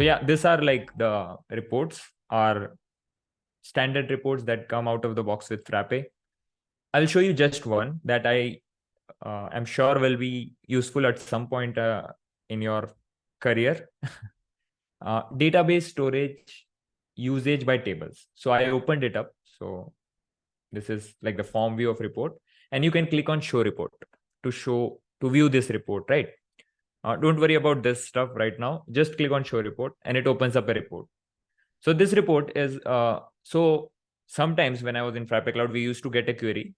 So yeah, these are like the reports, are standard reports that come out of the box with Frappe. I'll show you just one that I'm sure will be useful at some point in your career. Database storage usage by tables. So I opened it up. So this is like the form view of report, and you can click on show report to view this report, right? Don't worry about this stuff right now. Just click on show report and it opens up a report. So this report is, so sometimes when I was in Frappe Cloud, we used to get a query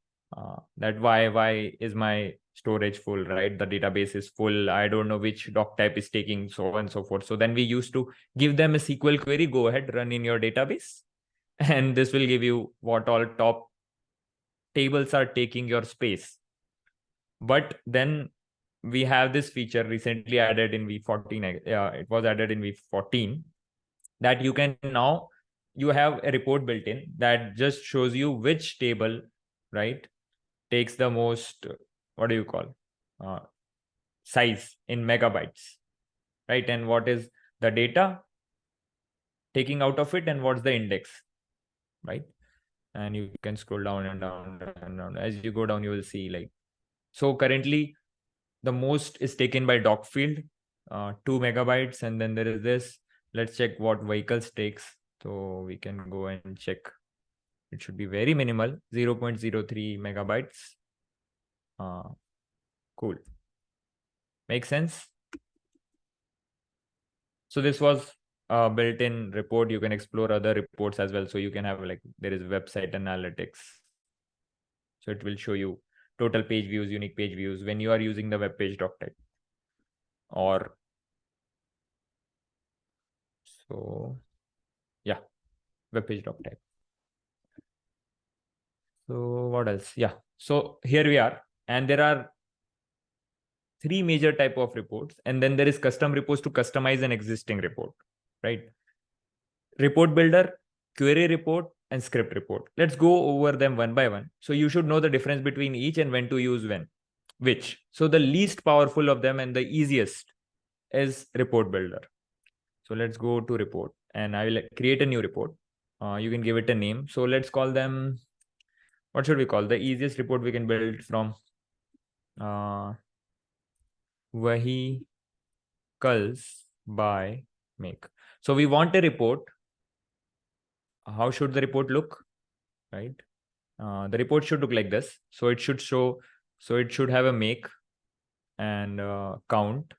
that why is my storage full, right? The database is full. I don't know which doc type is taking, so on and so forth. So then we used to give them a SQL query, go ahead, run in your database. And this will give you what all top tables are taking your space. But then we have this feature recently added in V14. It was added in V14 that you can now, you have a report built in that just shows you which table, right, takes the most, what do you call, size in megabytes, right? And what is the data taking out of it and what's the index, right? And you can scroll down and down and down. As you go down, you will see like, so currently the most is taken by doc field, 2 megabytes. And then there is this, let's check what vehicles takes. So we can go and check. It should be very minimal, 0.03 megabytes. Cool. Makes sense? So this was a built-in report. You can explore other reports as well. So you can have like, there is website analytics. So it will show you total page views, unique page views when you are using the web page doc type. Or so yeah, web page doc type. So what else? Yeah. So here we are, and there are 3 major type of reports, and then there is custom reports to customize an existing report, right? Report builder, query report, and script report. Let's go over them one by one. So you should know the difference between each and when to use which. So the least powerful of them and the easiest is report builder. So let's go to report, and I will create a new report. You can give it a name. So let's call them, what should we call the easiest report we can build from? Vehicles by make. So we want a report. How should the report look, right? The report should look like this. So it should show, so it should have a make and count,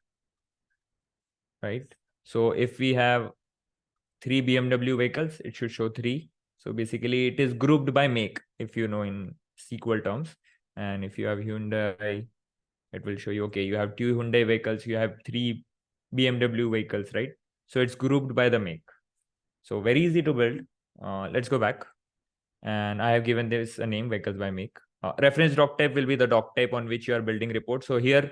right? So if we have 3 BMW vehicles, it should show 3. So basically it is grouped by make, if you know in SQL terms. And if you have Hyundai, it will show you, okay, you have 2 Hyundai vehicles, you have 3 BMW vehicles, right? So it's grouped by the make. So very easy to build. Let's go back. And I have given this a name, vehicles by make. Reference doc type will be the doc type on which you are building report. So here,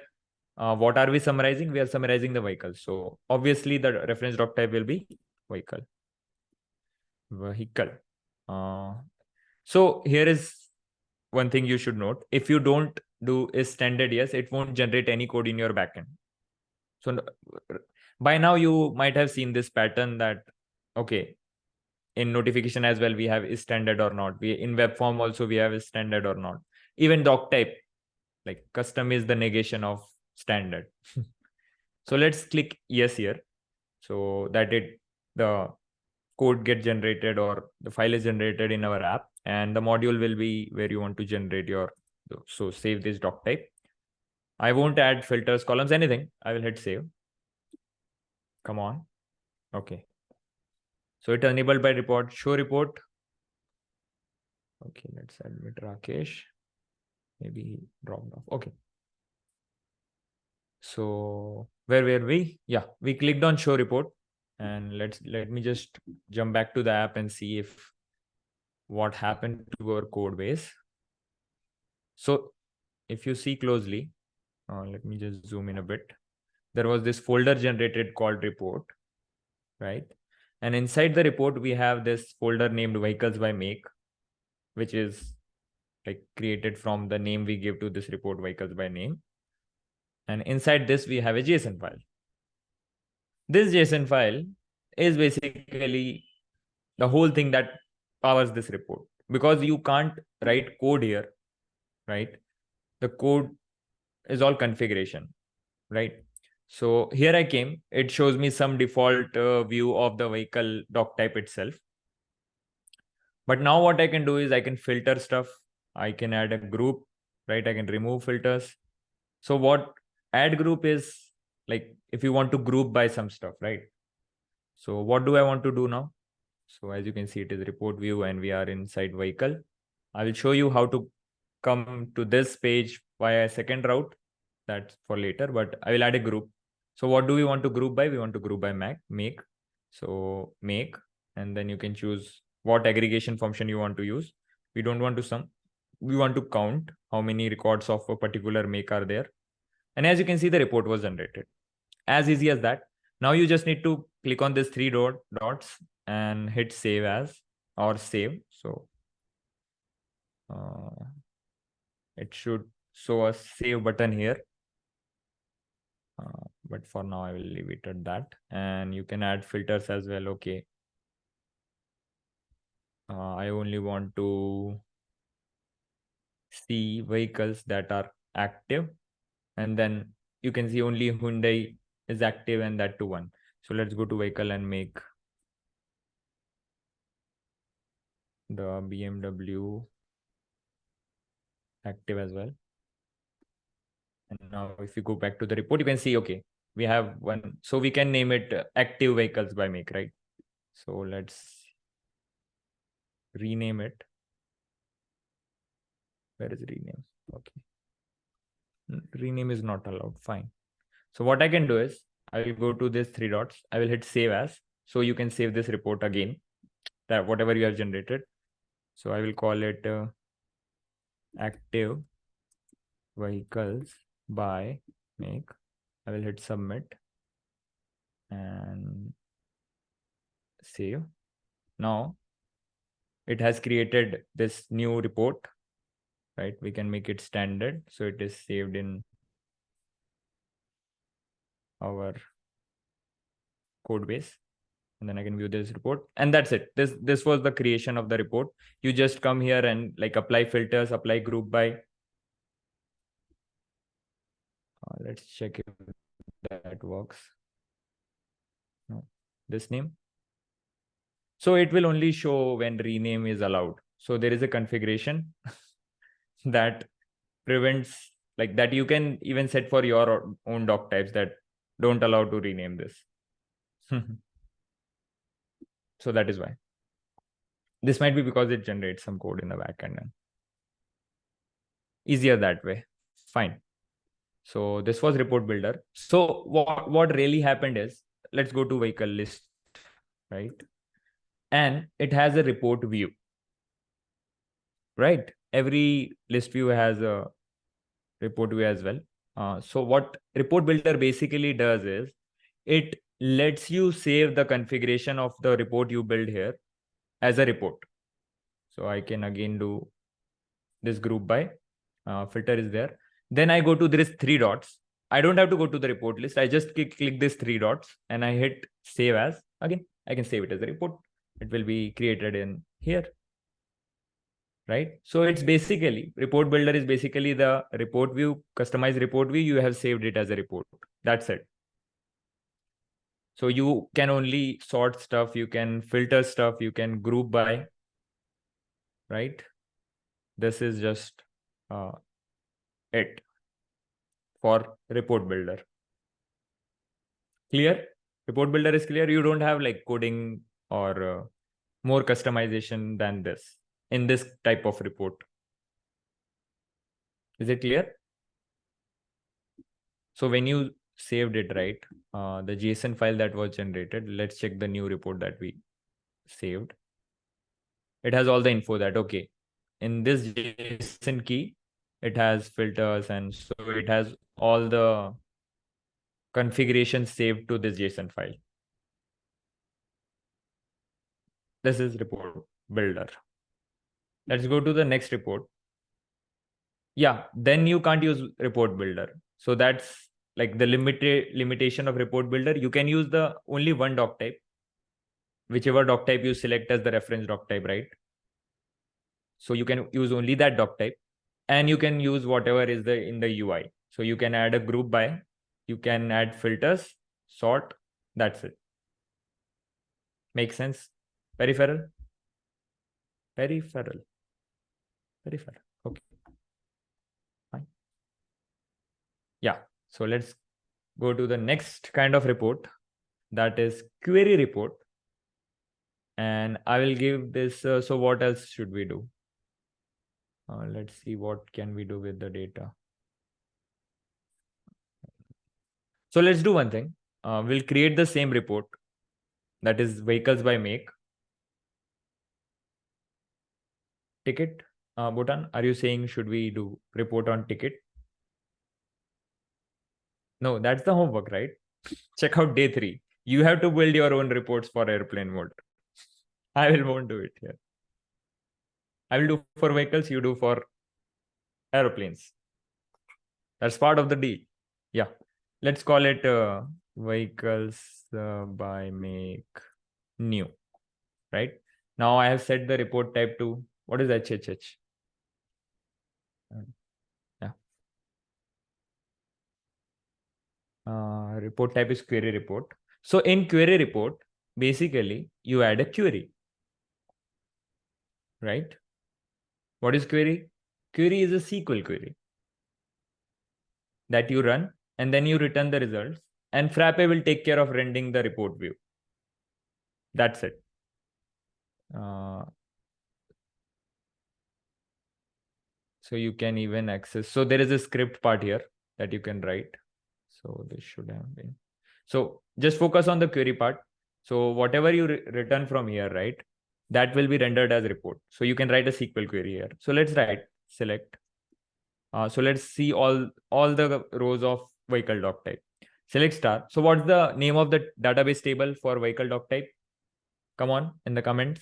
what are we summarizing? We are summarizing the vehicle. So obviously the reference doc type will be vehicle. So here is one thing you should note. If you don't do is standard yes, it won't generate any code in your backend. So by now you might have seen this pattern that, okay, in notification as well, we have is standard or not. We in web form also we have is standard or not. Even doc type, like custom is the negation of standard. So let's click yes here, so that the code get generated or the file is generated in our app, and the module will be where you want to generate your, so save this doc type. I won't add filters, columns, anything. I will hit save. Come on. Okay. So it's enabled by report, show report. Okay, let's admit Rakesh. Maybe he dropped off. Okay. So where were we? Yeah, we clicked on show report, and let me just jump back to the app and see if what happened to our code base. So if you see closely, let me just zoom in a bit. There was this folder generated called report, right? And inside the report, we have this folder named vehicles by make, which is like created from the name we give to this report, vehicles by name. And inside this, we have a JSON file. This JSON file is basically the whole thing that powers this report, because you can't write code here, right? The code is all configuration, right? So here I came, it shows me some default view of the vehicle doc type itself. But now what I can do is I can filter stuff. I can add a group, right? I can remove filters. So what add group is, like, if you want to group by some stuff, right? So what do I want to do now? So as you can see, it is report view and we are inside vehicle. I will show you how to come to this page via a second route. That's for later, but I will add a group. So what do we want to group by? We want to group by make. So make, and then you can choose what aggregation function you want to use. We don't want to sum. We want to count how many records of a particular make are there. And as you can see, the report was generated. As easy as that. Now you just need to click on this three dots and hit save as or save. So it should show a save button here. But for now, I will leave it at that. And you can add filters as well. Okay. I only want to see vehicles that are active. And then you can see only Hyundai is active and that to one. So let's go to vehicle and make the BMW active as well. And now if you go back to the report, you can see, okay, we have one. So we can name it active vehicles by make, right? So let's rename it. Where is rename? Okay. Rename is not allowed. Fine. So what I can do is I will go to this three dots. I will hit save as. So you can save this report again, that whatever you have generated. So I will call it active vehicles by make. I will hit submit and save. Now it has created this new report, right? We can make it standard. So it is saved in our code base. And then I can view this report. And that's it. This was the creation of the report. You just come here and like apply filters, apply group by. Let's check if that works. No, this name. So it will only show when rename is allowed. So there is a configuration that prevents, like, that you can even set for your own doc types that don't allow to rename this. So that is why. This might be because it generates some code in the backend and easier that way. Fine. So this was report builder. So what really happened is, let's go to vehicle list, right? And it has a report view, right? Every list view has a report view as well. So what report builder basically does is it lets you save the configuration of the report you build here as a report. So I can again do this group by filter is there. Then I go to this three dots. I don't have to go to the report list. I just click this three dots and I hit save as. Again, I can save it as a report. It will be created in here, right? So it's basically, report builder is basically the report view, customized report view. You have saved it as a report. That's it. So you can only sort stuff, you can filter stuff, you can group by, right? This is just it for report builder. Clear? Report builder is clear. You don't have like coding or more customization than this in this type of report. Is it clear? So when you saved it, right, the JSON file that was generated, let's check the new report that we saved. It has all the info that, okay, in this JSON key, it has filters, and so it has all the configuration saved to this JSON file. This is report builder. Let's go to the next report. Yeah, then you can't use report builder. So that's like the limitation of report builder. You can use the only one doc type. whichever doc type you select as the reference doc type, right? So you can use only that doc type, and you can use whatever is in the UI. So you can add a group by, you can add filters, sort, that's it. Make sense? Peripheral? Peripheral. Peripheral. Okay. Fine. Yeah. So let's go to the next kind of report, that is query report. And I will give this. So what else should we do? Let's see what can we do with the data. So let's do one thing. We'll create the same report, that is vehicles by make. Ticket. Bhutan, are you saying should we do report on ticket? No, that's the homework, right? Check out day 3. You have to build your own reports for airplane mode. Won't do it here. I will do for vehicles, you do for aeroplanes. That's part of the deal. Yeah. Let's call it vehicles by make new, right? Now I have set the report type to, what is HHH? Yeah. Report type is query report. So in query report, basically you add a query, right? What is query? Query is a SQL query that you run, and then you return the results, and Frappe will take care of rendering the report view. That's it. So you can even access. So there is a script part here that you can write. So this should have been. So just focus on the query part. So whatever you return from here, right, that will be rendered as report. So you can write a SQL query here. So let's write, select. So let's see all the rows of vehicle doc type. Select star. So what's the name of the database table for vehicle doc type? Come on in the comments.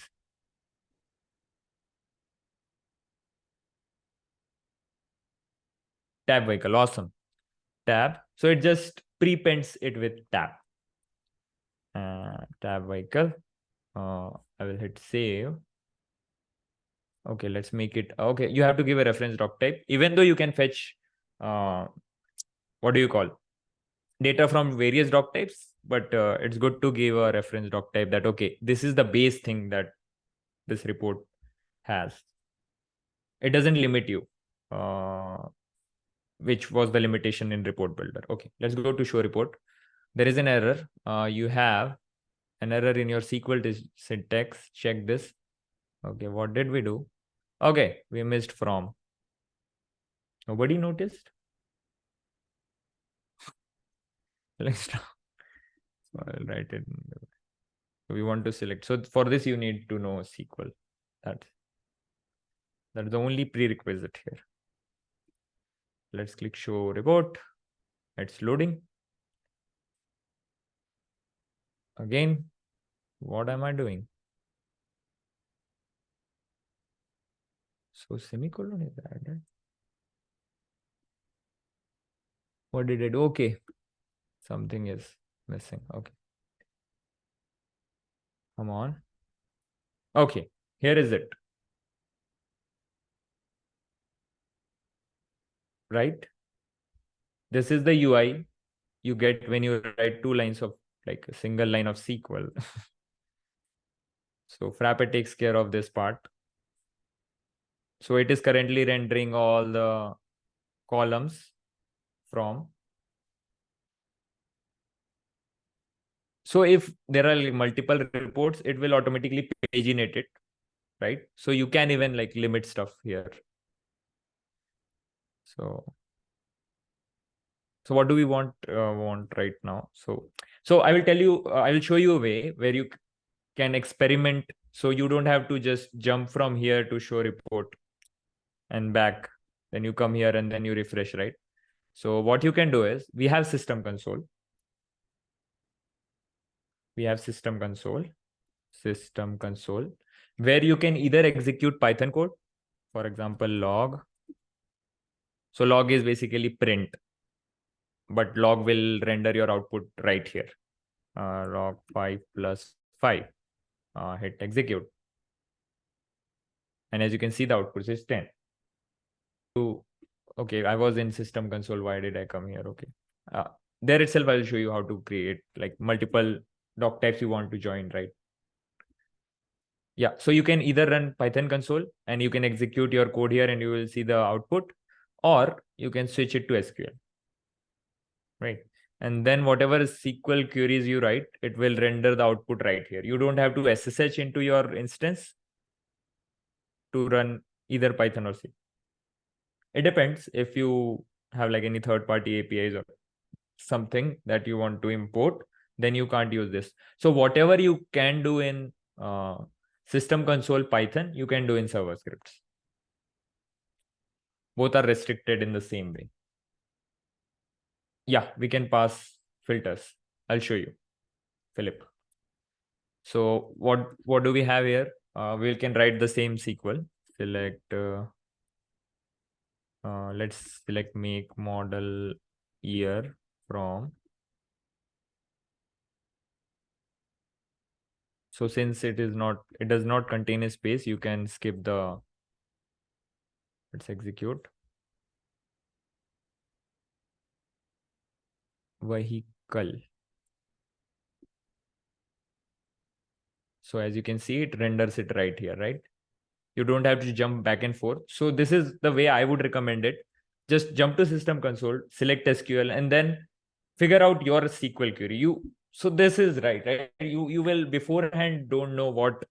Tab vehicle. Awesome. Tab. So it just prepends it with tab. Tab vehicle. I will hit save. Okay, let's make it. Okay, you have to give a reference doc type, even though you can fetch, what do you call, data from various doc types, but it's good to give a reference doc type that, okay, this is the base thing that this report has. It doesn't limit you, which was the limitation in report builder. Okay, let's go to show report. There is an error. You have an error in your SQL syntax. Check this. Okay, what did we do? Okay, we missed from. Nobody noticed? Let's so I'll write it. We want to select. So for this, you need to know SQL. That's the only prerequisite here. Let's click show report. It's loading. Again, what am I doing? So semicolon is added. What did it do? Okay. Something is missing. Okay. Come on. Okay. Here is it. Right? This is the UI you get when you write 2 lines of, like, a single line of SQL. So Frappe takes care of this part. So it is currently rendering all the columns from. So if there are multiple reports, it will automatically paginate it, right? So you can even like limit stuff here. So what do we want right now? So I will tell you, I will show you a way where you can experiment. So you don't have to just jump from here to show report and back. Then you come here and then you refresh, right? So what you can do is, we have system console. We have system console, where you can either execute Python code, for example, log. So log is basically print, but log will render your output right here. Log 5 plus 5. hit execute. And as you can see, the output is 10. Okay, I was in system console. Why did I come here? Okay. There itself, I'll show you how to create like multiple doc types you want to join, right? Yeah, so you can either run Python console and you can execute your code here and you will see the output, or you can switch it to SQL, right? And then whatever SQL queries you write, it will render the output right here. You don't have to SSH into your instance to run either Python or C. It depends if you have like any third-party APIs or something that you want to import, then you can't use this. So whatever you can do in system console Python, you can do in server scripts. Both are restricted in the same way. Yeah, we can pass filters. I'll show you, Philip. So what do we have here? We can write the same SQL. Select, let's select make model year from. So since it does not contain a space, you can skip the, let's execute. Vehicle. So as you can see, it renders it right here, right? You don't have to jump back and forth. So this is the way I would recommend it. Just jump to system console, select SQL, and then figure out your SQL query. So this is right? You will beforehand don't know what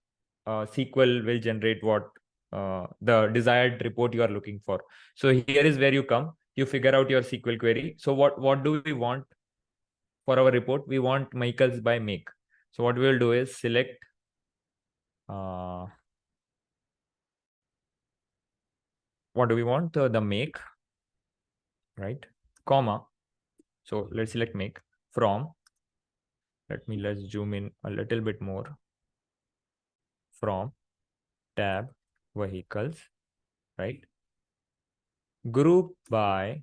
SQL will generate what the desired report you are looking for. So here is where you come. You figure out your SQL query. So what do we want for our report? We want vehicles by make. So what we will do is select what do we want? The make, right? Comma. So let's select make from. Let's zoom in a little bit more. From tab vehicles, right? Group by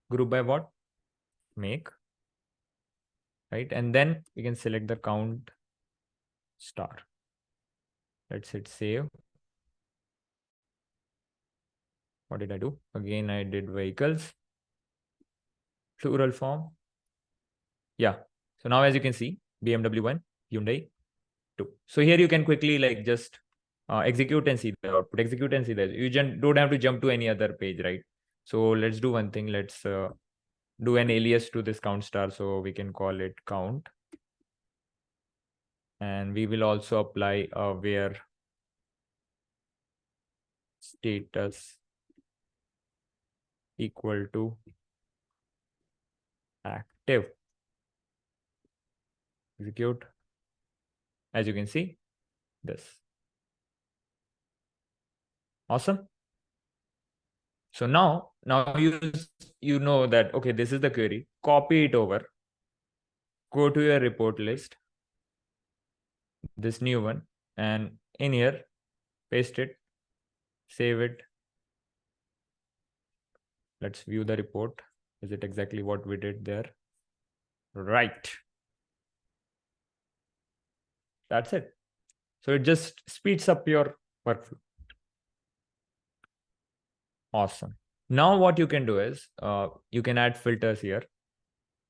what? Make, right? And then we can select the count star. Let's hit save. What did I do? Again, I did vehicles, plural form. Yeah. So now as you can see, BMW 1, Hyundai 2. So here you can quickly like just execute and see the output, execute and see that. You don't have to jump to any other page, right? So let's do one thing. Let's do an alias to this count star. So we can call it count. And we will also apply a where status equal to active. Execute. As you can see, this. Awesome. So now you know that, okay, this is the query. Copy it over. Go to your report list, this new one, and in here, paste it, save it. Let's view the report. Is it exactly what we did there? Right. That's it. So it just speeds up your workflow. Awesome. Now what you can do is you can add filters here.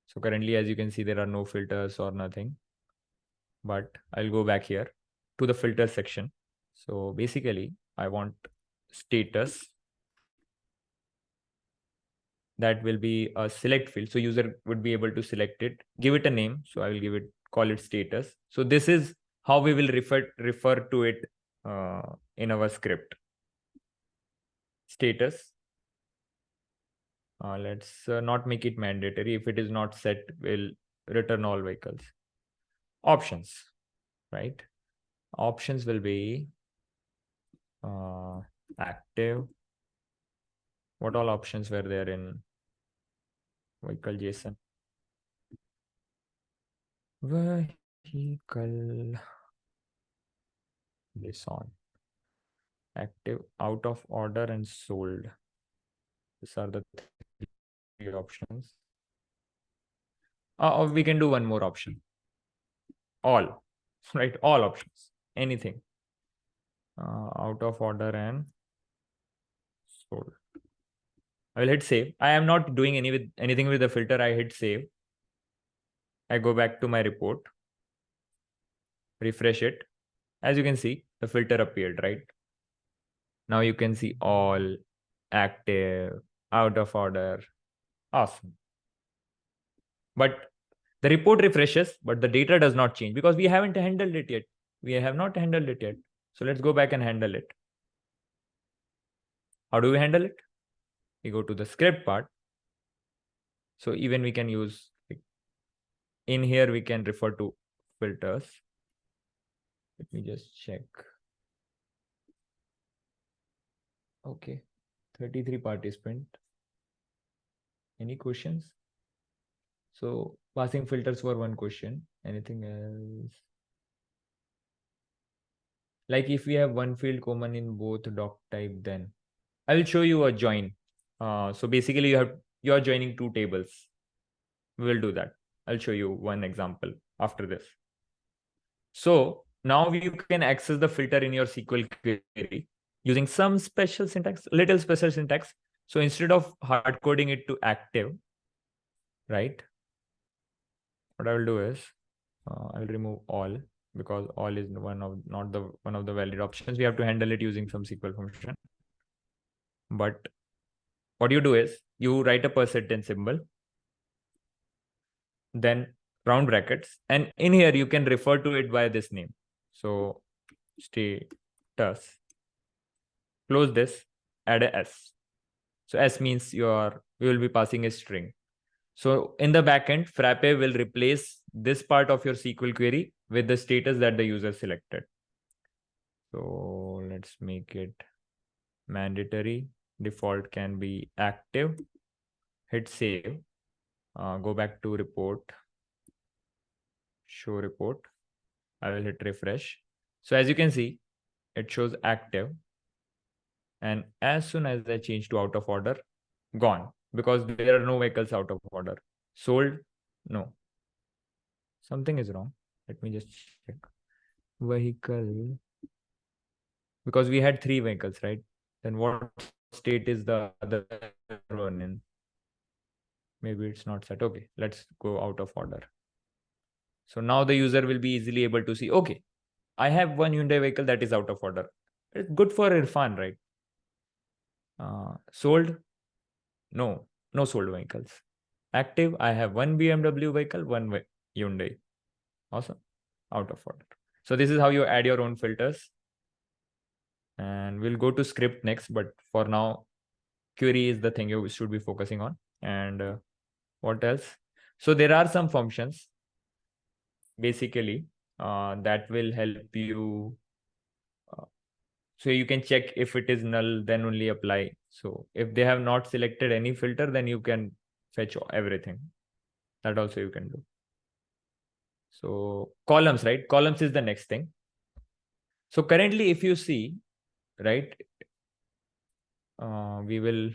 So currently, as you can see, there are no filters or nothing. But I'll go back here to the filter section. So basically, I want status. That will be a select field. So user would be able to select it, give it a name. So I will call it status. So this is how we will refer to it in our script. Status. Let's not make it mandatory. If it is not set, we'll return all vehicles. Options, right? Options will be active. What all options were there in vehicle JSON? Vehicle JSON. Active, out of order, and sold. These are the three options. We can do one more option. All. right? All options, anything out of order and sold. I will hit save. I am not doing anything with the filter. I hit save. I go back to my report, refresh it. As you can see, the filter appeared, right? Now you can see all, active, out of order. Awesome. But the report refreshes, but the data does not change because we haven't handled it yet. We have not handled it yet. So let's go back and handle it. How do we handle it? We go to the script part. So even we can use, in here we can refer to filters. Let me just check. Okay, 33 participant. Any questions? So passing filters for one question. Anything else? Like if we have one field common in both doc type, then I will show you a join. So basically you are joining two tables. We will do that. I'll show you one example after this. So now you can access the filter in your SQL query using some special syntax, little special syntax. So instead of hard coding it to active, right? What I will do is I'll remove all, because all is one of the valid options. We have to handle it using some SQL function. But what you do is you write a percentage symbol, then round brackets, and in here you can refer to it by this name. So status, close this, add a s. So s means you will be passing a string. So in the backend, Frappe will replace this part of your SQL query with the status that the user selected. So let's make it mandatory. Default can be active. Hit save. Go back to report. Show report. I will hit refresh. So as you can see, it shows active. And as soon as I change to out of order, gone, because there are no vehicles out of order. Sold, no. Something is wrong. Let me just check. Vehicle, because we had 3 vehicles, right? Then what state is the other one in? Maybe it's not set. Okay, let's go out of order. So now the user will be easily able to see, okay, I have one Hyundai vehicle that is out of order. It's good for Irfan, right? Sold? No, no sold vehicles. Active, I have one BMW vehicle, one Hyundai. Awesome. Out of order. So this is how you add your own filters. And we'll go to script next, but for now, query is the thing you should be focusing on. And what else? So there are some functions basically that will help you. So you can check if it is null, then only apply. So if they have not selected any filter, then you can fetch everything. That also you can do. So columns, right? Columns is the next thing. So currently, if you see, right, we will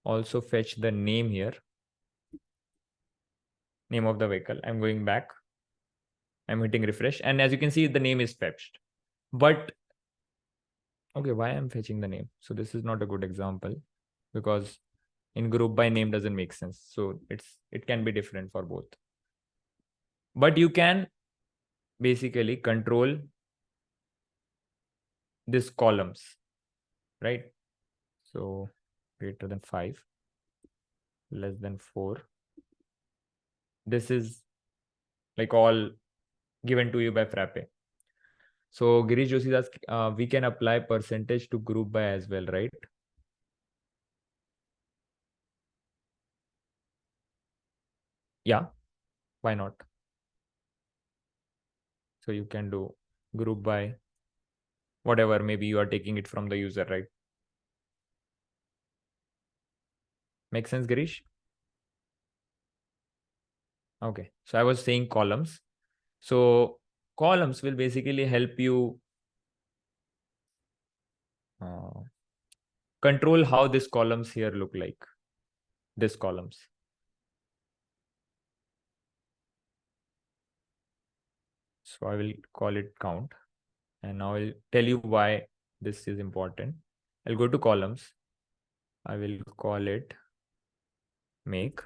also fetch the name here. Name of the vehicle. I'm going back. I'm hitting refresh. And as you can see, the name is fetched. But, okay, why I'm fetching the name? So this is not a good example because in group by name doesn't make sense. So it can be different for both. But you can basically control these columns, right? So greater than 5, less than 4. This is like all given to you by Frappe. So Girish Joshi asks, we can apply percentage to group by as well, right? Yeah, why not? So you can do group by whatever, maybe you are taking it from the user, right? Make sense, Girish? Okay, so I was saying columns. So columns will basically help you control how these columns here look like. These columns. So I will call it count. And now I'll tell you why this is important. I'll go to columns. I will call it make.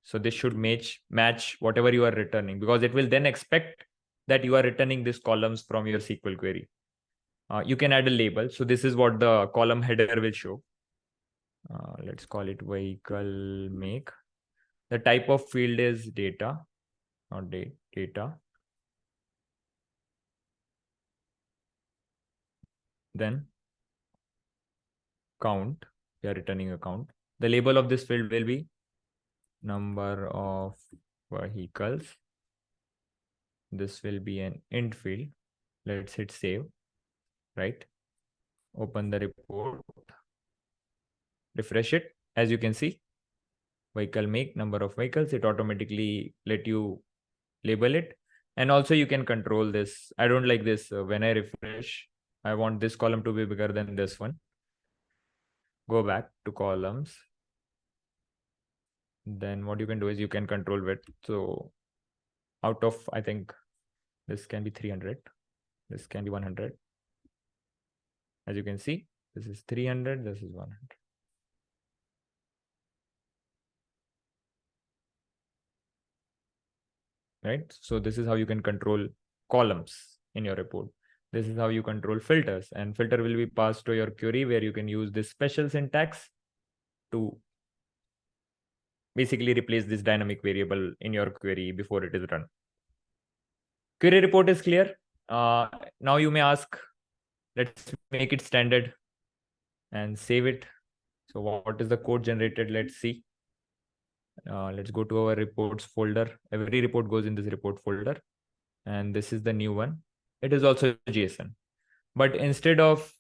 So this should match whatever you are returning, because it will then expect that you are returning these columns from your SQL query. You can add a label. So this is what the column header will show. Let's call it vehicle make. The type of field is data, not data. Then count, we are returning a count. The label of this field will be number of vehicles. This will be an int field. Let's hit save, right? Open the report, refresh it. As you can see, vehicle make, number of vehicles, it automatically let you label it. And also you can control this. I don't like this. When I refresh, I want this column to be bigger than this one. Go back to columns. Then what you can do is you can control width. So out of, I think this can be 300. This can be 100. As you can see, this is 300, this is 100. Right? So this is how you can control columns in your report. This is how you control filters, and filter will be passed to your query, where you can use this special syntax to basically replace this dynamic variable in your query before it is run. Query report is clear. Now you may ask, let's make it standard and save it. So what is the code generated? Let's see. Let's go to our reports folder. Every report goes in this report folder. And this is the new one. It is also JSON. But instead of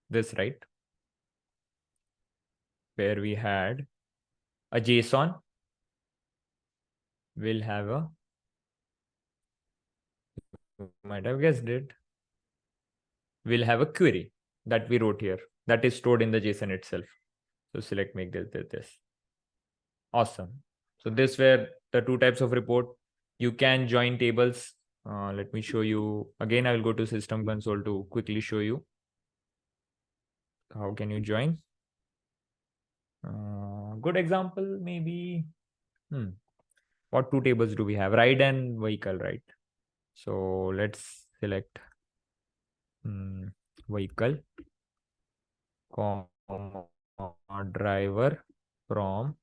this, right, where we had a JSON, we'll have a, you might have guessed it, we'll have a query that we wrote here that is stored in the JSON itself. So select make this. Awesome. So this were the two types of report. You can join tables. Let me show you. Again, I will go to System Console to quickly show you how can you join. Good example, maybe. What two tables do we have? Ride and vehicle, right? So let's select vehicle, comma, driver from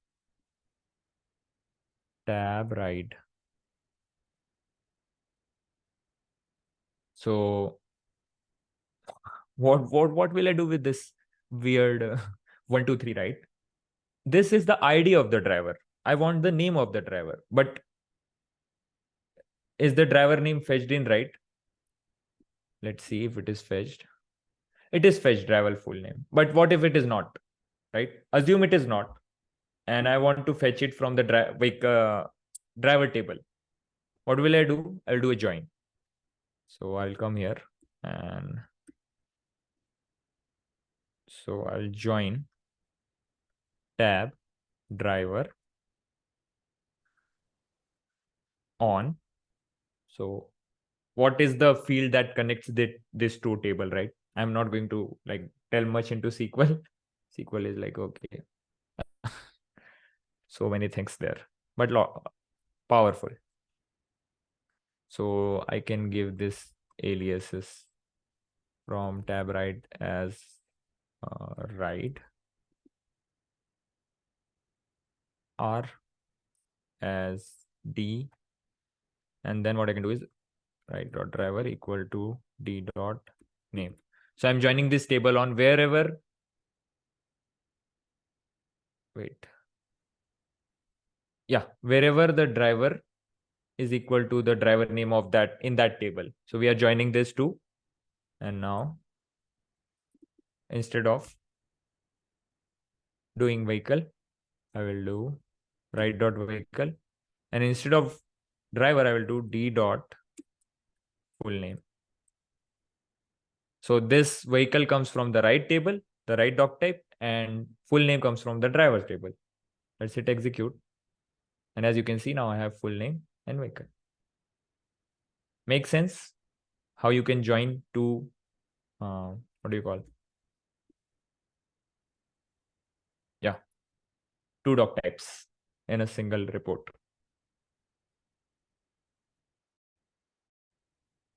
tab ride. So what will I do with this weird 1, 2, 3, right? This is the ID of the driver. I want the name of the driver, but is the driver name fetched in, right? Let's see if it is fetched. It is fetched driver full name. But what if it is not, right? Assume it is not. And I want to fetch it from the driver table. What will I do? I'll do a join. So I'll come here and so I'll join tab driver on. So what is the field that connects this two table, right? I'm not going to like tell much into SQL. SQL is like, okay. So many things there, but powerful. So I can give this aliases from tab right as right, R as D, and then what I can do is right dot driver equal to D dot name. So I'm joining this table on wherever, wherever the driver is equal to the driver name of that in that table. So we are joining this too. And now instead of doing vehicle, I will do right dot vehicle, and instead of driver, I will do D dot full name. So this vehicle comes from the right table, the right doc type, and full name comes from the driver table. Let's hit execute. And as you can see, now I have full name and vehicle. Make sense? How you can join two, what do you call? Yeah, two doc types in a single report.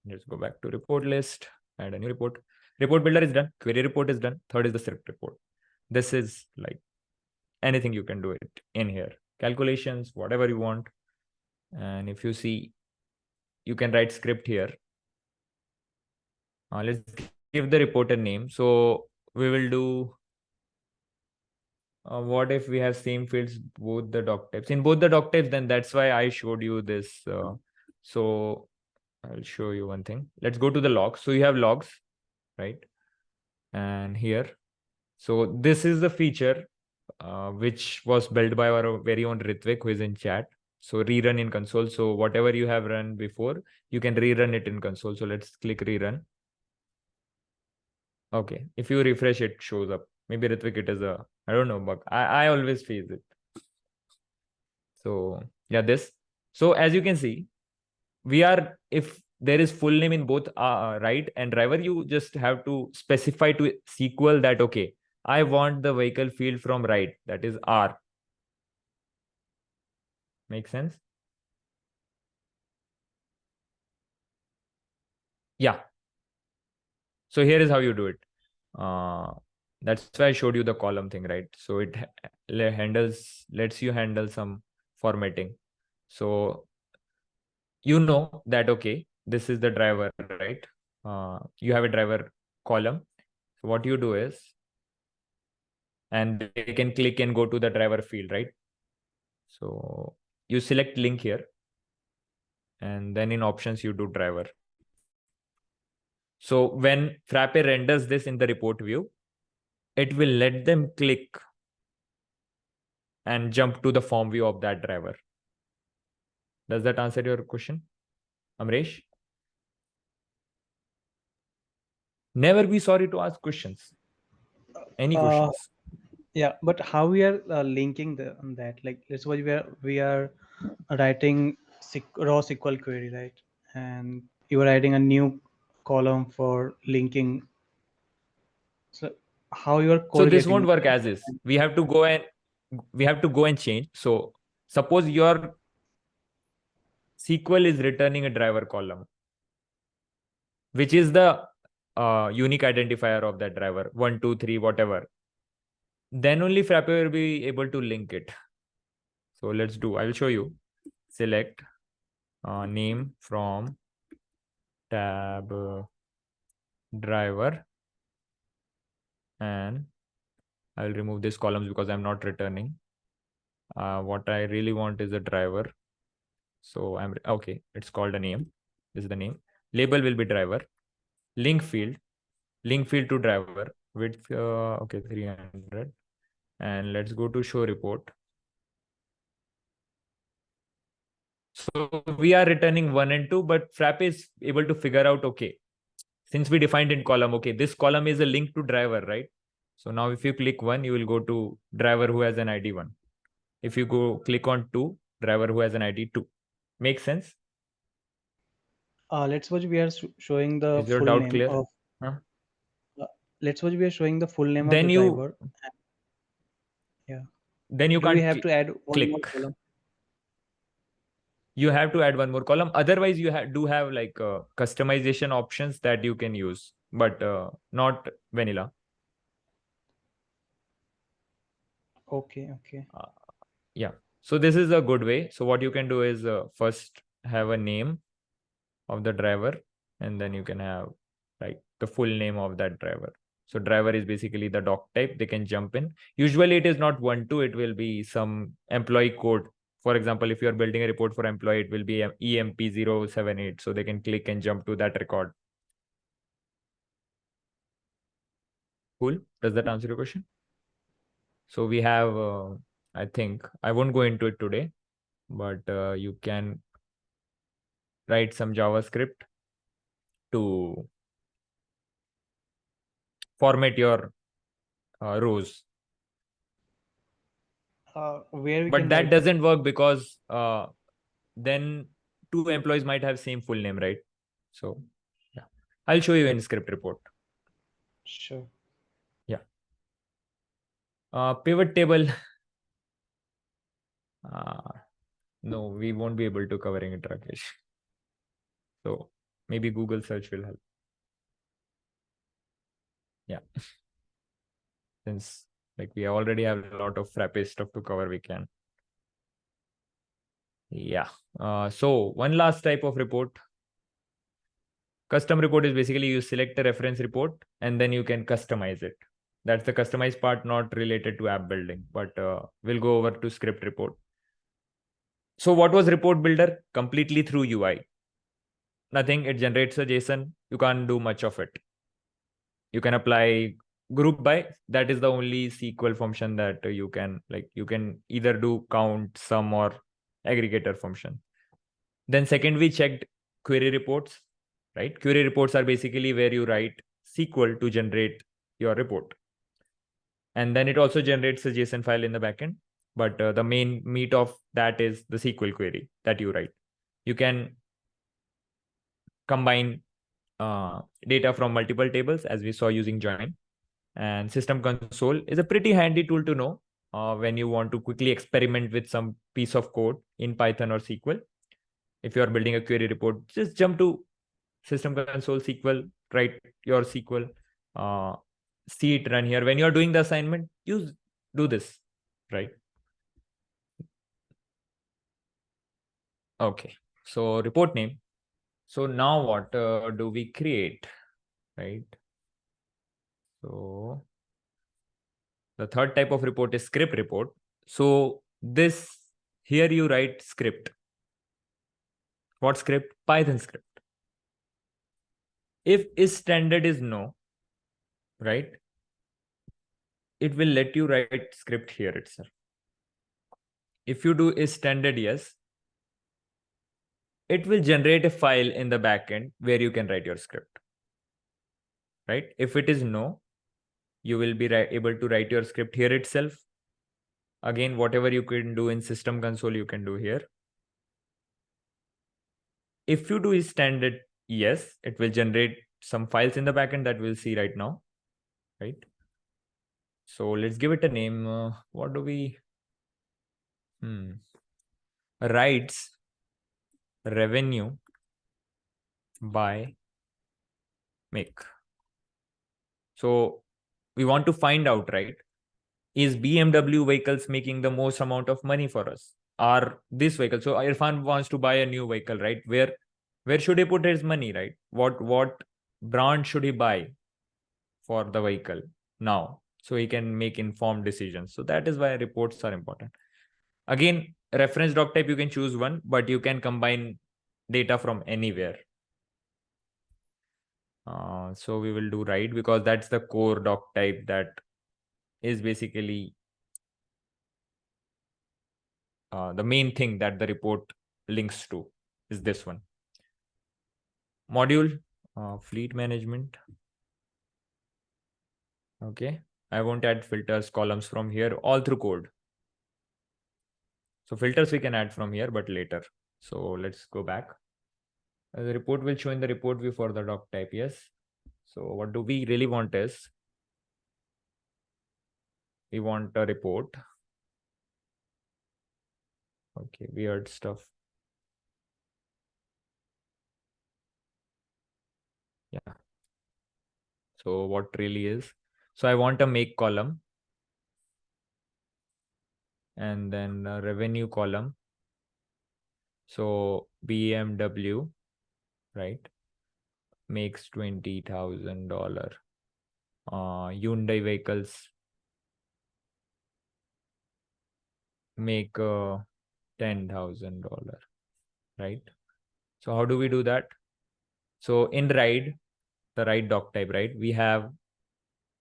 Let's go back to report list, add a new report. Report builder is done. Query report is done. Third is the script report. This is like anything you can do it in here. Calculations, whatever you want. And if you see, you can write script here. Let's give the report a name. So we will do, what if we have same fields, both the doc types? In both the doc types, then that's why I showed you this. So I'll show you one thing. Let's go to the logs. So you have logs, right? And here, so this is the feature which was built by our very own Ritvik, who is in chat. So rerun in console. So whatever you have run before, you can rerun it in console. So let's click rerun. Okay, if you refresh, it shows up. Maybe Ritvik, it is a, I don't know, bug. I always face it. So yeah, this. So as you can see, we are, if there is full name in both right and driver, you just have to specify to SQL that, okay, I want the vehicle field from right, that is R. Make sense? Yeah. So here is how you do it. That's why I showed you the column thing, right? So it handles, lets you handle some formatting. So you know that, okay, this is the driver, right? You have a driver column. So what you do is, and they can click and go to the driver field, right? So you select link here, and then in options, you do driver. So when Frappe renders this in the report view, it will let them click and jump to the form view of that driver. Does that answer your question, Amresh? Never be sorry to ask questions. Any questions? Yeah, but how we are linking that? Like, let's suppose we are writing raw SQL query, right? And you are adding a new column for linking. So how you are So this won't correlating? work as is. We have to go and change. So suppose your SQL is returning a driver column, which is the unique identifier of that driver, 1, 2, 3, whatever. Then only Frappe will be able to link it. So let's do, I will show you. Select name from tab driver, and I will remove these columns because I'm not returning. What I really want is a driver. So I'm okay. It's called a name. This is the name. Label will be driver. Link field to driver with okay, 300. And let's go to show report. So we are returning 1 and 2, but Frappe is able to figure out, okay, since we defined in column, okay, this column is a link to driver, right? So now if you click 1, you will go to driver who has an ID 1. If you go click on 2, driver who has an ID 2. Make sense? Let's suppose we are showing the Is your full doubt name clear? of. Huh? Let's suppose we are showing the full name of the Then you driver. Yeah. then you Do we can't have to add one more click. column? You have to add one more column. Otherwise, you do have like customization options that you can use, but not vanilla. Okay. Okay. Uh, yeah. So this is a good way. So what you can do is first have a name of the driver, and then you can have like the full name of that driver. So driver is basically the doc type. They can jump in. Usually it is not 1, 2. It will be some employee code. For example, if you are building a report for employee, it will be EMP078. So they can click and jump to that record. Cool. Does that answer your question? So we have, I think, I won't go into it today, but you can write some JavaScript to format your rows. Where we But can that write? doesn't work because then two employees might have same full name, right? So yeah, I'll show you in script report. Sure. Yeah. Pivot table. No, we won't be able to covering it, Rakesh. So maybe Google search will help. Yeah. Since like we already have a lot of Frappe stuff to cover, we can. Yeah. So one last type of report. Custom report is basically you select a reference report and then you can customize it. That's the customized part, not related to app building, but we'll go over to script report. So what was report builder? Completely through UI. Nothing, it generates a JSON. You can't do much of it. You can apply group by, that is the only SQL function that you can either do count, sum, or aggregator function. Then second, we checked query reports, right? Query reports are basically where you write SQL to generate your report. And then it also generates a JSON file in the backend. But the main meat of that is the SQL query that you write. You can combine data from multiple tables as we saw using join. And system console is a pretty handy tool to know when you want to quickly experiment with some piece of code in Python or SQL. If you are building a query report, just jump to system console SQL, write your SQL, see it run here. When you're doing the assignment, do this, right? Okay, so report name. So now what do we create, right? So the third type of report is script report. So this here you write script. What script? Python script. If is standard is no, right? It will let you write script here itself. If you do is standard yes, it will generate a file in the backend where you can write your script, right? If it is no, you will be able to write your script here itself. Again, whatever you can do in system console, you can do here. If you do is standard yes, it will generate some files in the backend that we'll see right now, right? So let's give it a name. What do we? Writes revenue by make. So we want to find out, right? Is BMW vehicles making the most amount of money for us? Are this vehicle? So Irfan wants to buy a new vehicle, right? Where should he put his money, right? What brand should he buy for the vehicle now? So he can make informed decisions. So that is why reports are important. Again, reference doc type, you can choose one, but you can combine data from anywhere. So we will do write because that's the core doc type that is basically the main thing that the report links to is this one. Module, fleet management. Okay, I won't add filters, columns from here, all through code. So filters we can add from here, but later. So let's go back. The report will show in the report view for the doc type, yes. So what do we really want is, we want a report. Okay, weird stuff. Yeah. So what really is, so I want a make column and then a revenue column. So BMW, right, makes $20,000. Hyundai vehicles make $10,000, right? So how do we do that? So in ride, the ride doc type, right, we have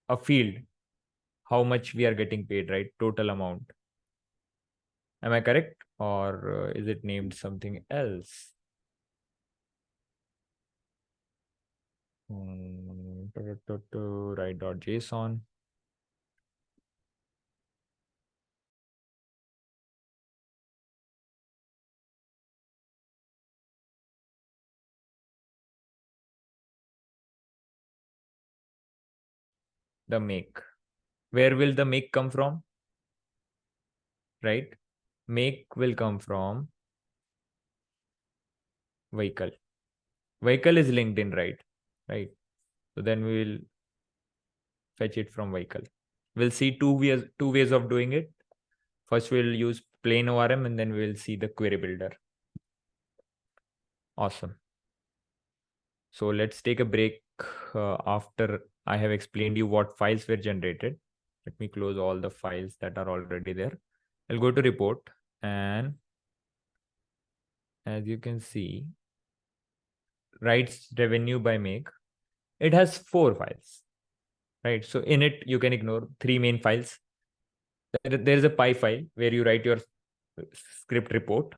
a field, how much we are getting paid, right? Total amount. Am I correct? Or is it named something else? Write.json. the make. Where will the make come from? Right? Make will come from vehicle. Vehicle is linked in, right? Right. So then we will fetch it from vehicle. We'll see two ways of doing it. First, we'll use plain ORM and then we'll see the query builder. Awesome. So let's take a break after I have explained you what files were generated. Let me close all the files that are already there. I'll go to report, and as you can see, writes revenue by make. It has 4 files, right? So in it, you can ignore 3 main files. There is a py file where you write your script report.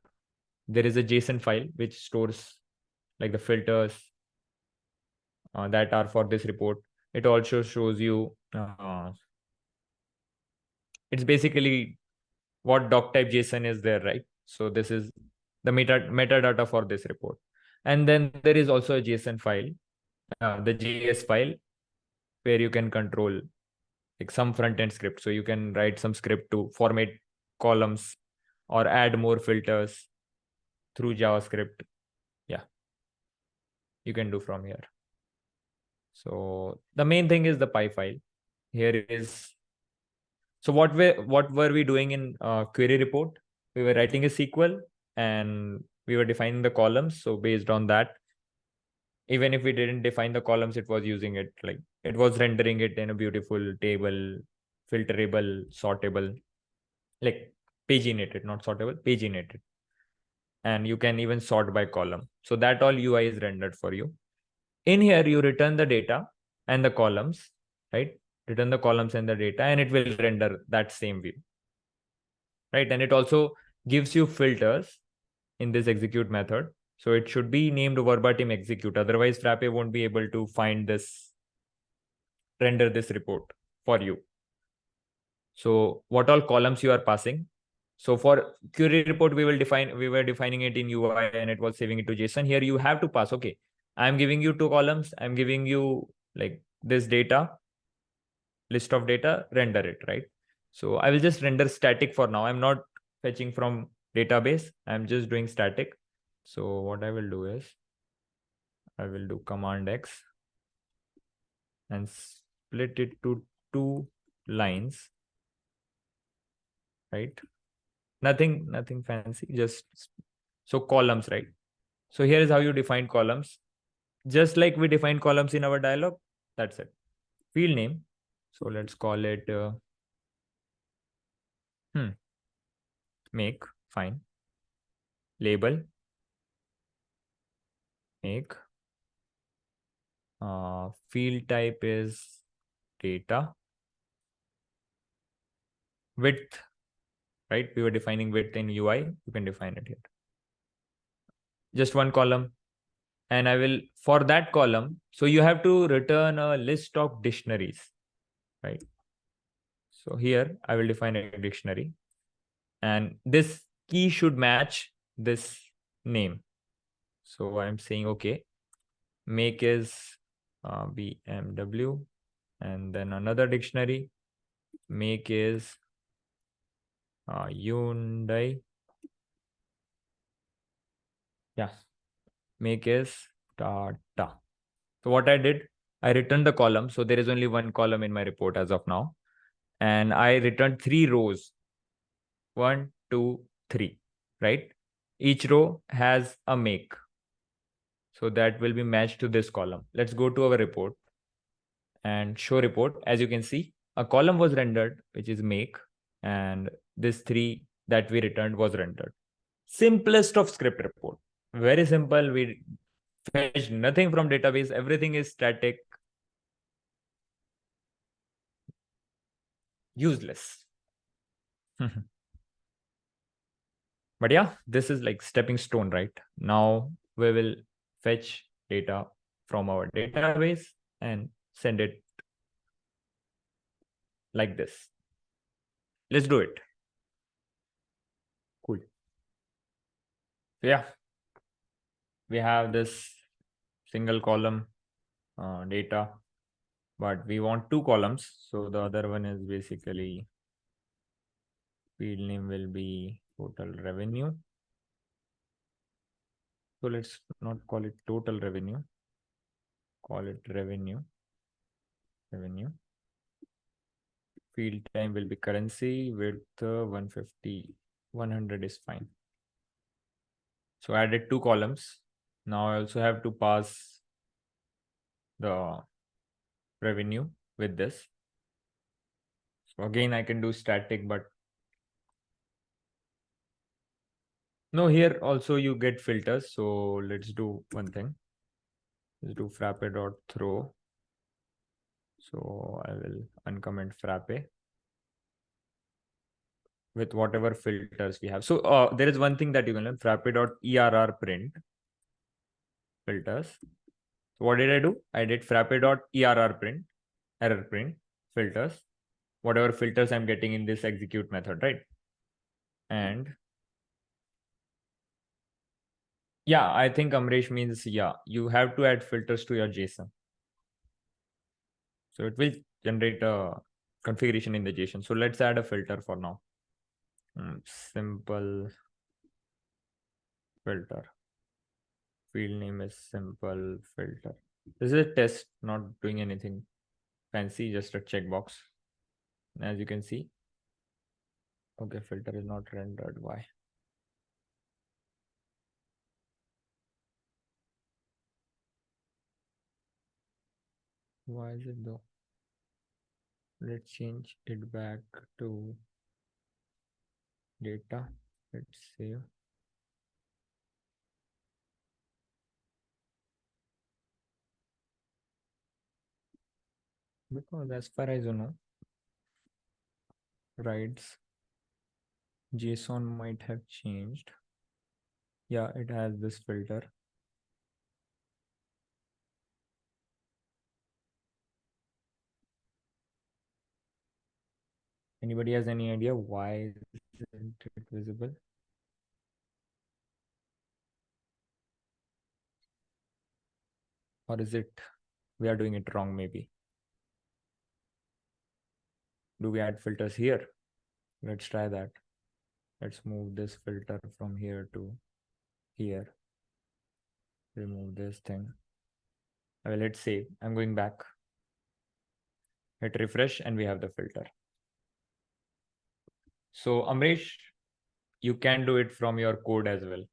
There is a JSON file which stores like the filters that are for this report. It also shows you it's basically what doc type JSON is there, right? So this is the metadata for this report. And then there is also a JSON file, the JS file, where you can control like some front end script. So you can write some script to format columns or add more filters through JavaScript. Yeah, you can do from here. So the main thing is the py file. Here is, so what were we doing in query report? We were writing a SQL and we were defining the columns. So based on that, even if we didn't define the columns, it was using it, like it was rendering it in a beautiful table, filterable, sortable, like paginated, not sortable, paginated. And you can even sort by column. So that all UI is rendered for you. In here, you return the data and the columns, right? Return the columns and the data, and it will render that same view, right? And it also gives you filters in this execute method. So it should be named verbatim execute. Otherwise, Frappe won't be able to find this, render this report for you. So what all columns you are passing. So for query report, we were defining it in UI and it was saving it to JSON. Here you have to pass, okay, I'm giving you 2 columns. I'm giving you like this data, list of data, render it, right? So I will just render static for now. I'm not fetching from database. I'm just doing static. So what I will do is I will do Command X and split it to 2 lines, right? Nothing fancy, just so columns, right? So here is how you define columns. Just like we defined columns in our dialog, that's it. Field name. So let's call it make, fine. Label, make. Field type is data. Width, right? We were defining width in UI. You can define it here. Just 1 column. And I will, for that column, so you have to return a list of dictionaries, right? So here I will define a dictionary. And this key should match this name. So I'm saying, okay, make is BMW, and then another dictionary, make is Hyundai. Yeah, make is Tata. So what I did, I returned the column. So there is only 1 column in my report as of now. And I returned 3 rows. 1, 2, 3, right? Each row has a make. So that will be matched to this column. Let's go to our report and show report. As you can see, a column was rendered, which is make, and this 3 that we returned was rendered. Simplest of script report. Very simple. We fetched nothing from database. Everything is static. Useless. But yeah, this is like stepping stone, right? Now we will fetch data from our database and send it like this. Let's do it. Cool. So yeah, we have this single column data but we want 2 columns. So the other one is basically field name will be total revenue. So let's not call it total revenue, call it revenue. Field time will be currency, width 150, 100 is fine. So I added 2 columns. Now I also have to pass the revenue with this. So again, I can do static, but no, here also you get filters. So let's do one thing. Let's do frappe.throw. So I will uncomment frappe with whatever filters we have. So there is one thing that you can learn, frappe.errprint filters. So what did I do? I did frappe.errprint, error print filters, whatever filters I'm getting in this execute method, right? And yeah, I think Amresh means, yeah, you have to add filters to your JSON. So it will generate a configuration in the JSON. So let's add a filter for now. Simple filter. Field name is simple filter. This is a test, not doing anything fancy, just a checkbox. As you can see, okay, filter is not rendered. Why? Why is it though? Let's change it back to data. Let's save. Because as far as you know, writes JSON might have changed. Yeah, it has this filter. Anybody has any idea why isn't it visible? Or is it we are doing it wrong maybe? Do we add filters here? Let's try that. Let's move this filter from here to here. Remove this thing. Well, let's save. I'm going back. Hit refresh and we have the filter. So Amresh, you can do it from your code as well.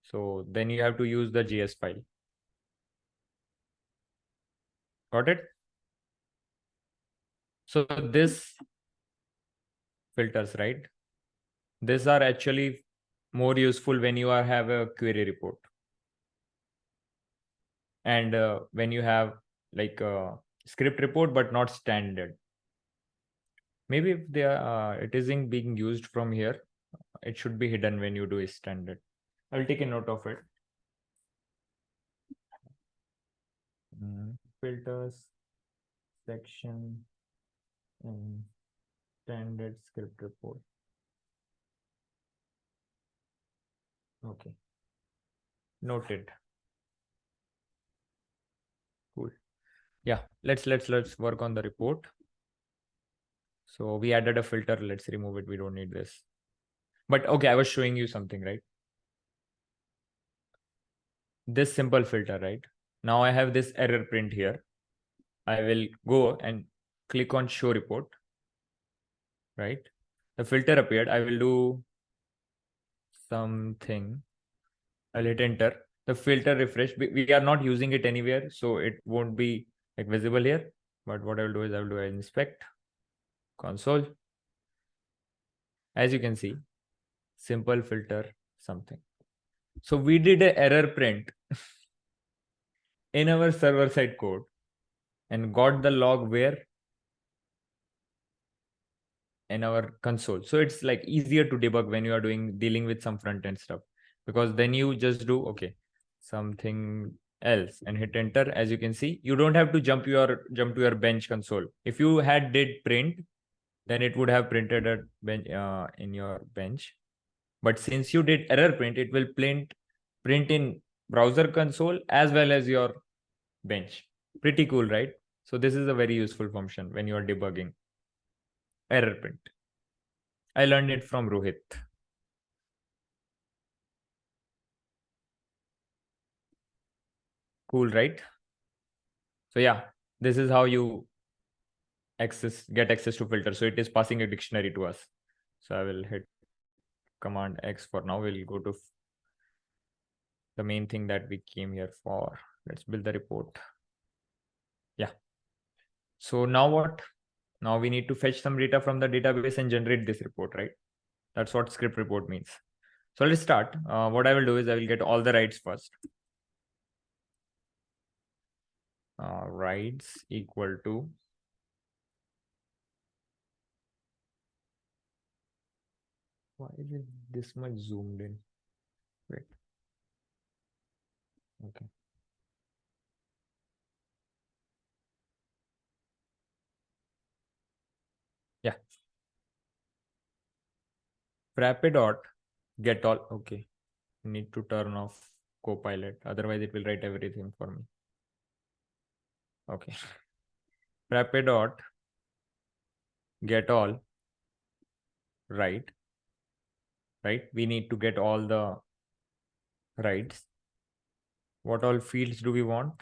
So then you have to use the JS file. Got it? So this filters, right? These are actually more useful when you have a query report. And when you have like a script report, but not standard. Maybe if they are, it isn't being used from here, it should be hidden when you do a standard. I'll take a note of it. Filters, section, and standard script report. Okay. Noted. Cool. Yeah, let's work on the report. So we added a filter. Let's remove it. We don't need this. But okay, I was showing you something, right? This simple filter, right? Now I have this error print here. I will go and click on show report, right? The filter appeared. I will do something. I'll hit enter. The filter refresh. We are not using it anywhere, so it won't be like visible here. But what I will do is I will do inspect console. As you can see, simple filter something. So we did an error print in our server side code and got the log where in our console. So it's like easier to debug when you are dealing with some front end stuff, because then you just do okay something else and hit enter. As you can see, you don't have to jump to your bench console. If you had did print, then it would have printed a bench in your bench. But since you did error print, it will print in browser console as well as your bench. Pretty cool, right? So this is a very useful function when you are debugging. Error print. I learned it from Rohit. Cool, right? So yeah, this is how you get access to filter. So it is passing a dictionary to us. So I will hit Command X for now. We'll go to the main thing that we came here for. Let's build the report. Yeah. So now what? Now we need to fetch some data from the database and generate this report, right? That's what script report means. So let's start. What I will do is I will get all the writes first. Writes equal to why is it this much zoomed in? Wait. Okay. Yeah. Frappe dot get all. Okay. Need to turn off Copilot. Otherwise, it will write everything for me. Okay. Frappe dot get all. Right. Right. We need to get all the rights. What all fields do we want?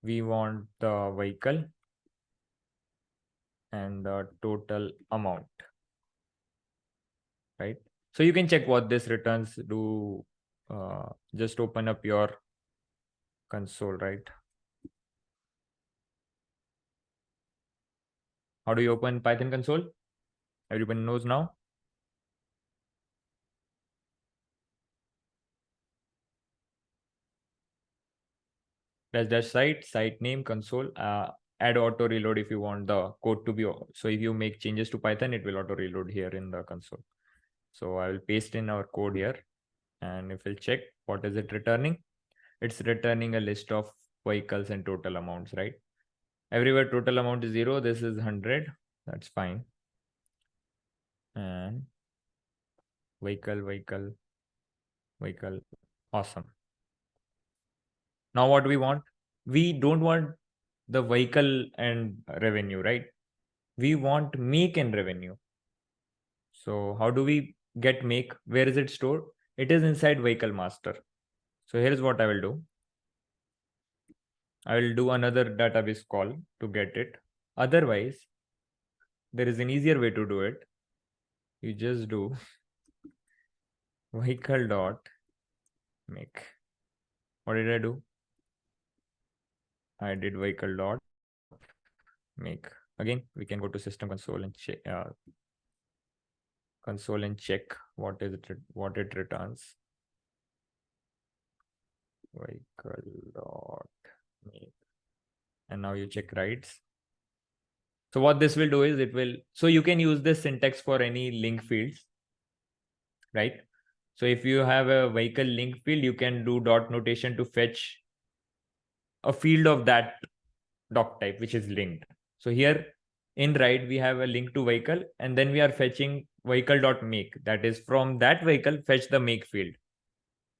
We want the vehicle and the total amount, right? So you can check what this returns. Do just open up your console, right? How do you open Python console? Everyone knows now. Dash site name console. Add auto reload if you want the code to be. So if you make changes to Python, it will auto reload here in the console. So I will paste in our code here, and if we'll check what is it returning, it's returning a list of vehicles and total amounts, right? Everywhere total amount is 0. This is 100. That's fine. And vehicle. Awesome. Now what we want? We don't want the vehicle and revenue, right? We want make and revenue. So how do we get make? Where is it stored? It is inside vehicle master. So here's what I will do. I will do another database call to get it. Otherwise, there is an easier way to do it. You just do vehicle dot make. What did I do? I did vehicle dot make. Again, we can go to system console and check what it returns. Vehicle dot make. And now you check rights. So what this will do is so you can use this syntax for any link fields, right? So if you have a vehicle link field, you can do dot notation to fetch a field of that doc type, which is linked. So here in write, we have a link to vehicle, and then we are fetching vehicle.make. That is from that vehicle, fetch the make field.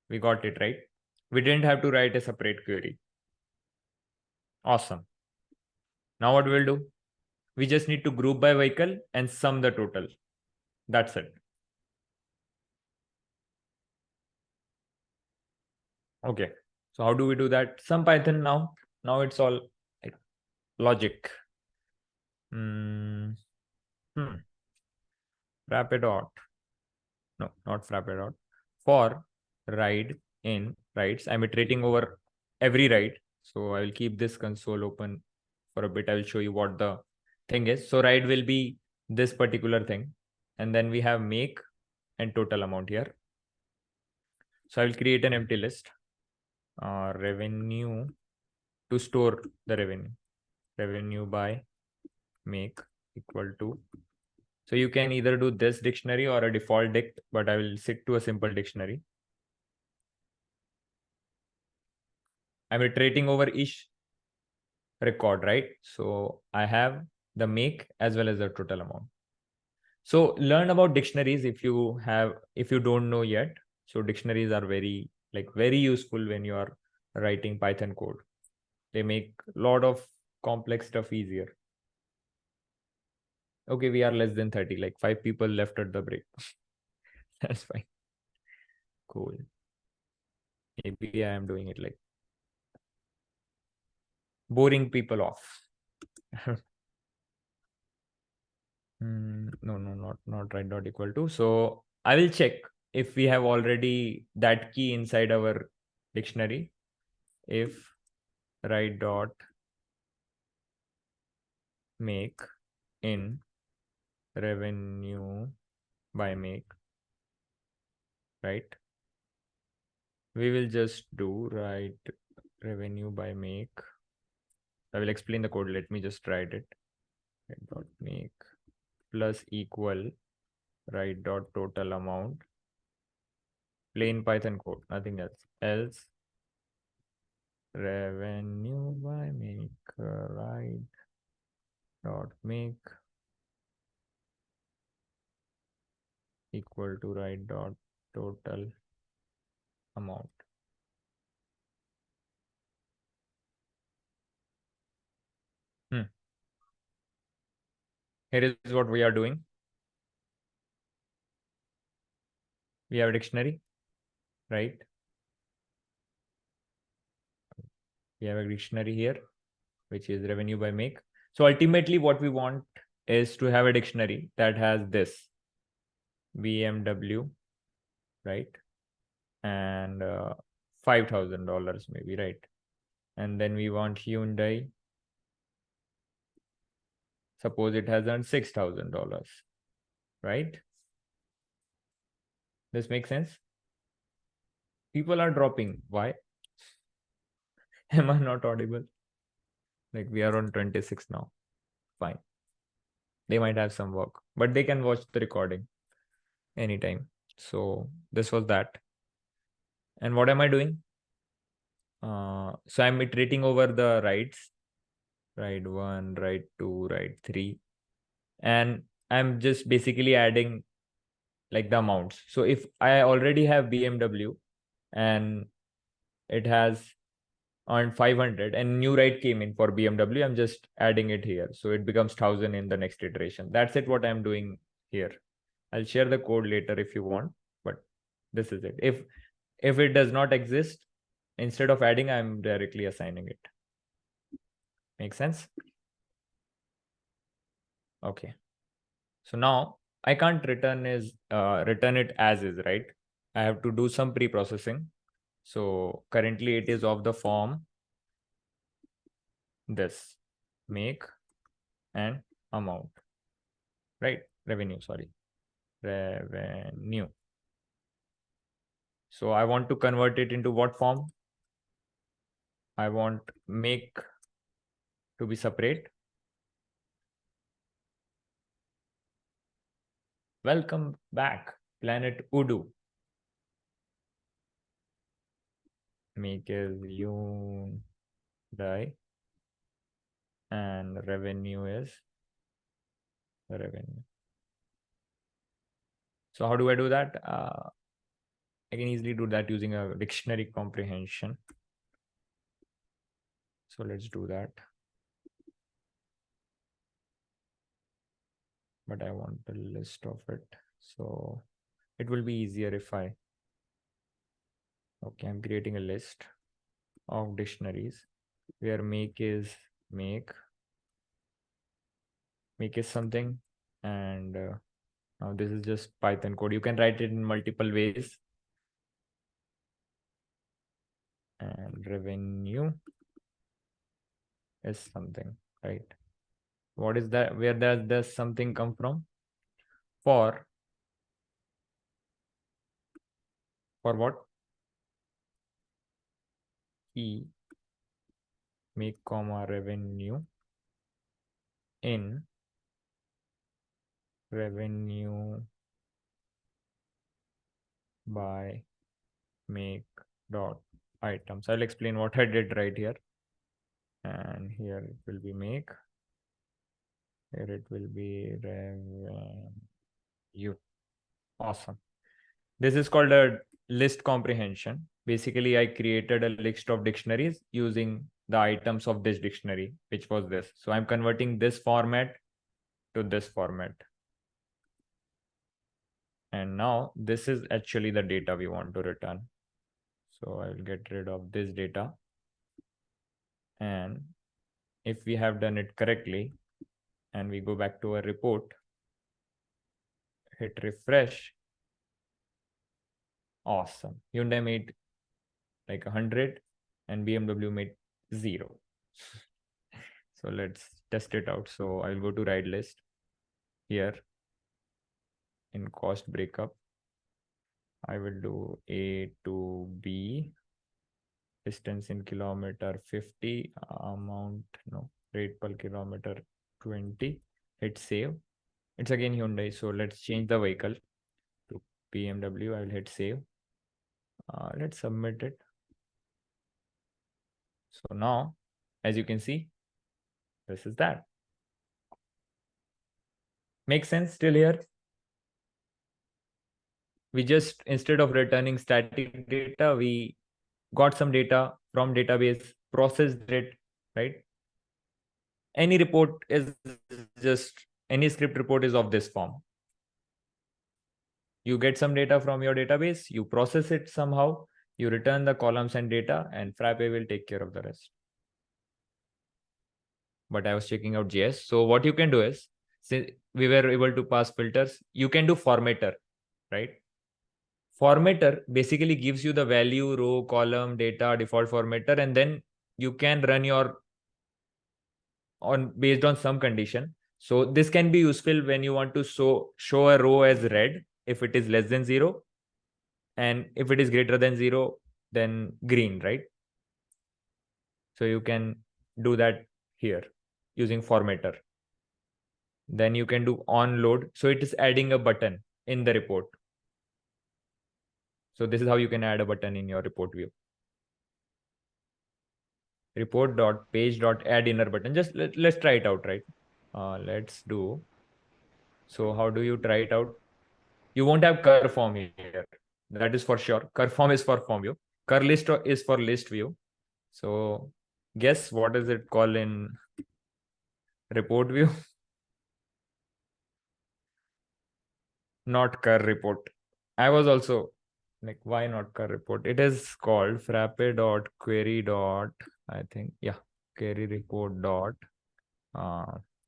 We got it, right? We didn't have to write a separate query. Awesome. Now what we'll do? We just need to group by vehicle and sum the total. That's it. Okay. So how do we do that? Some Python now. Now it's all like logic. Frappe dot. No, not Frappe dot. For ride in writes, I'm iterating over every write. So I will keep this console open for a bit. I will show you what the thing is. So ride will be this particular thing. And then we have make and total amount here. So I will create an empty list. Revenue to store the revenue. Revenue by make equal to. So you can either do this dictionary or a default dict, but I will stick to a simple dictionary. I'm iterating over each record, right? So I have the make as well as the total amount. So learn about dictionaries if you don't know yet. So dictionaries are very useful when you are writing Python code. They make a lot of complex stuff easier. Okay, we are less than 30, like 5 people left at the break. That's fine. Cool. Maybe I am doing it like boring people off. No, not right dot equal to. So I will check if we have already that key inside our dictionary. If right dot make in revenue by make, right? We will just do right revenue by make. I will explain the code. Let me just write it. Right dot make plus equal right dot total amount. Plain Python code, nothing else. Else revenue by make right dot make equal to right dot total amount. Here is what we are doing. We have a dictionary, right? We have a dictionary here, which is revenue by make. So ultimately what we want is to have a dictionary that has this BMW, right? And $5,000 maybe, right? And then we want Hyundai. Suppose it has earned $6,000, right? This makes sense? People are dropping. Why? Am I not audible? Like we are on 26 now. Fine. They might have some work, but they can watch the recording anytime. So this was that. And what am I doing? So I'm iterating over the writes. Write 1, write 2, write 3. And I'm just basically adding like the amounts. So if I already have BMW and it has earned 500 and new write came in for BMW, I'm just adding it here. So it becomes 1,000 in the next iteration. That's it, what I'm doing here. I'll share the code later if you want, but this is it. If it does not exist, instead of adding, I'm directly assigning it. Make sense? Okay. So now I can't return it as is, right? I have to do some pre-processing. So currently it is of the form this make and amount, right? Revenue, sorry. Revenue. So I want to convert it into what form? I want make to be separate. Welcome back, Planet Udu. Make is Hyundai and revenue is revenue. So how do I do that? I can easily do that using a dictionary comprehension. So let's do that. But I want a list of it. So it will be easier if I, okay, I'm creating a list of dictionaries where make is something. And now this is just Python code. You can write it in multiple ways. And revenue is something, right? What is that? Where does this something come from? For what? E make comma revenue in revenue by make dot items. I'll explain what I did right here. And here it will be make. Here it will be revenue. Awesome. This is called a list comprehension. basically I created a list of dictionaries using the items of this dictionary, which was this. So I'm converting this format to this format. And now this is actually the data we want to return. So I will get rid of this data. And if we have done it correctly and we go back to our report, hit refresh. Awesome. Hyundai made like 100 and BMW made 0. So let's test it out. So I'll go to ride list here in cost breakup. I will do A to B, distance in kilometer 50, amount, no, rate per kilometer 20, hit save. It's again Hyundai, so let's change the vehicle to BMW. I will hit save. Let's submit it. So now, as you can see, this is that. Makes sense till here? We just, instead of returning static data, we got some data from database, processed it, right? Any report is just, any script report is of this form. You get some data from your database, you process it somehow, you return the columns and data, and Frappe will take care of the rest. But I was checking out JS. So what you can do is, since we were able to pass filters, you can do formatter, right? Formatter basically gives you the value, row, column, data, default formatter, and then you can run your on based on some condition. So this can be useful when you want to show a row as red if it is less than 0, and if it is greater than 0, then green, right? So you can do that here using formatter. Then you can do on load. So it is adding a button in the report. So this is how you can add a button in your report view. Report.page.add inner button. Just let's try it out, right? Let's do. So how do you try it out? You won't have cur form here. That is for sure. Cur form is for form view. Cur list is for list view. So guess what is it called in report view? Not cur report. I was also like, why not cur report? It is called frappe.query. I think, yeah, query report dot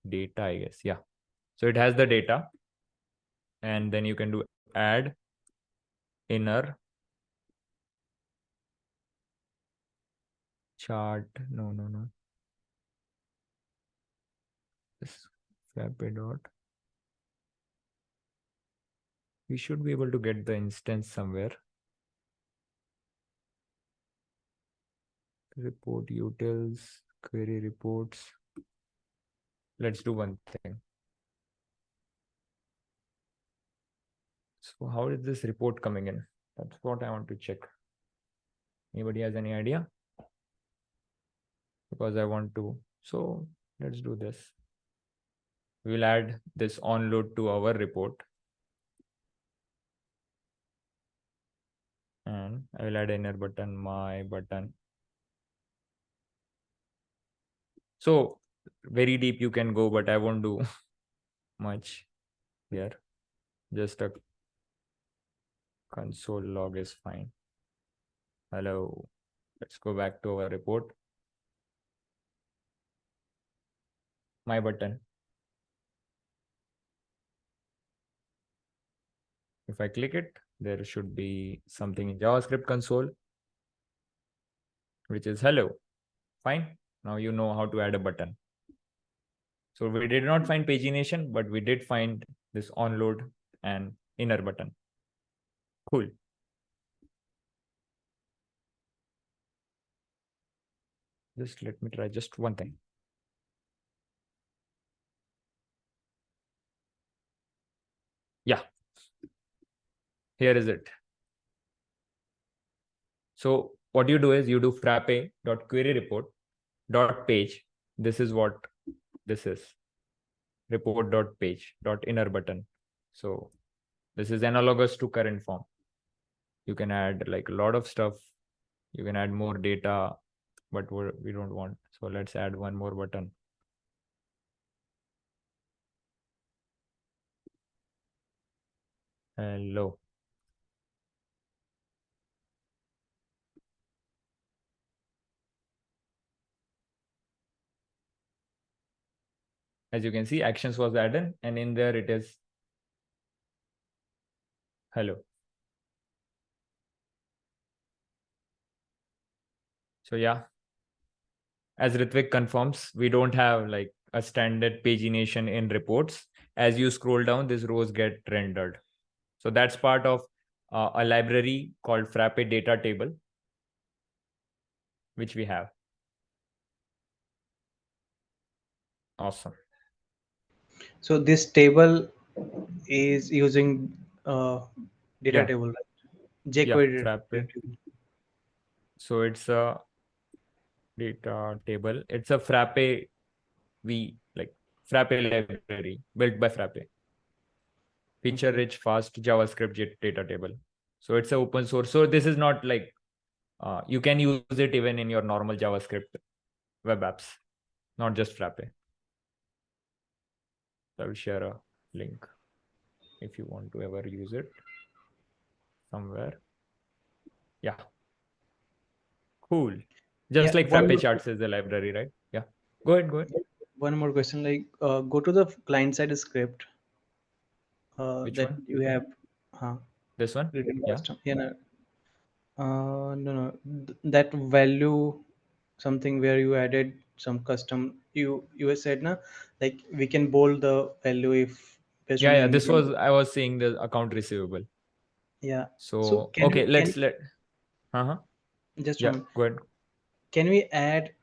data, I guess. Yeah. So it has the data, and then you can do add inner chart. No. This frappe dot. We should be able to get the instance somewhere. Report utils, query reports. Let's do one thing. So how is this report coming in? That's what I want to check. Anybody has any idea? Because I want to. So let's do this. We'll add this onload to our report. And I will add inner button, my button. So very deep you can go, but I won't do much here. Just a console log is fine. Hello. Let's go back to our report. My button. If I click it, there should be something in JavaScript console, which is hello. Fine. Now you know how to add a button. So we did not find pagination, but we did find this onload and inner button. Cool. Just let me try just one thing. Yeah. Here is it. So what you do is you do frappe.query report.page. This is what this is. Report.page.inner button. So this is analogous to current form. You can add like a lot of stuff You can add more data, but we don't want. So let's add one more button. Hello. As you can see, actions was added, and in there it is hello. So yeah, as Ritvik confirms, we don't have like a standard pagination in reports. As you scroll down, these rows get rendered. So that's part of a library called Frappe data table, which we have. Awesome. So this table is using data Yeah. table, right? Yeah, jQuery Frappe. data table. So it's a data table. It's a Frappe like Frappe library built by Frappe. Feature rich, fast JavaScript data table. So it's an open source. So this is not like you can use it even in your normal JavaScript web apps, not just Frappe. I will share a link if you want to ever use it somewhere. Yeah. Cool. Just Yeah, like Frappe charts is a library, right? Yeah. Go ahead. Go ahead. one more question. Like, go to the client side script Which that one? you have This one? written Yeah. custom. Yeah, no, no. That value something where you added some custom. You said na, like we can bold the value if based Yeah. on Yeah. any. This was, I was seeing the account receivable. Yeah. So So, okay, let's let, uh-huh. just Yeah. one. Go ahead. Can we add,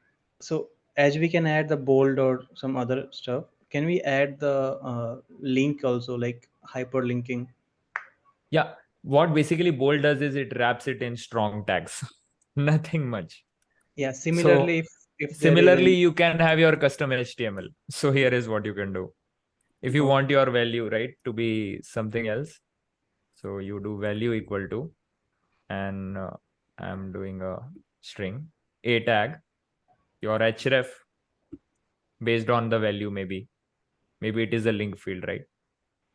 so as we can add the bold or some other stuff, can we add the link also, like hyperlinking? Yeah. What basically bold does is it wraps it in strong tags. Nothing much. Yeah, similarly, So if there is similarly, any. you can have your custom HTML. So here is what you can do. If you Got want your value, right, to be something else, so you do value equal to, and I'm doing a string, a tag, your href based on the value, maybe it is a link field, right?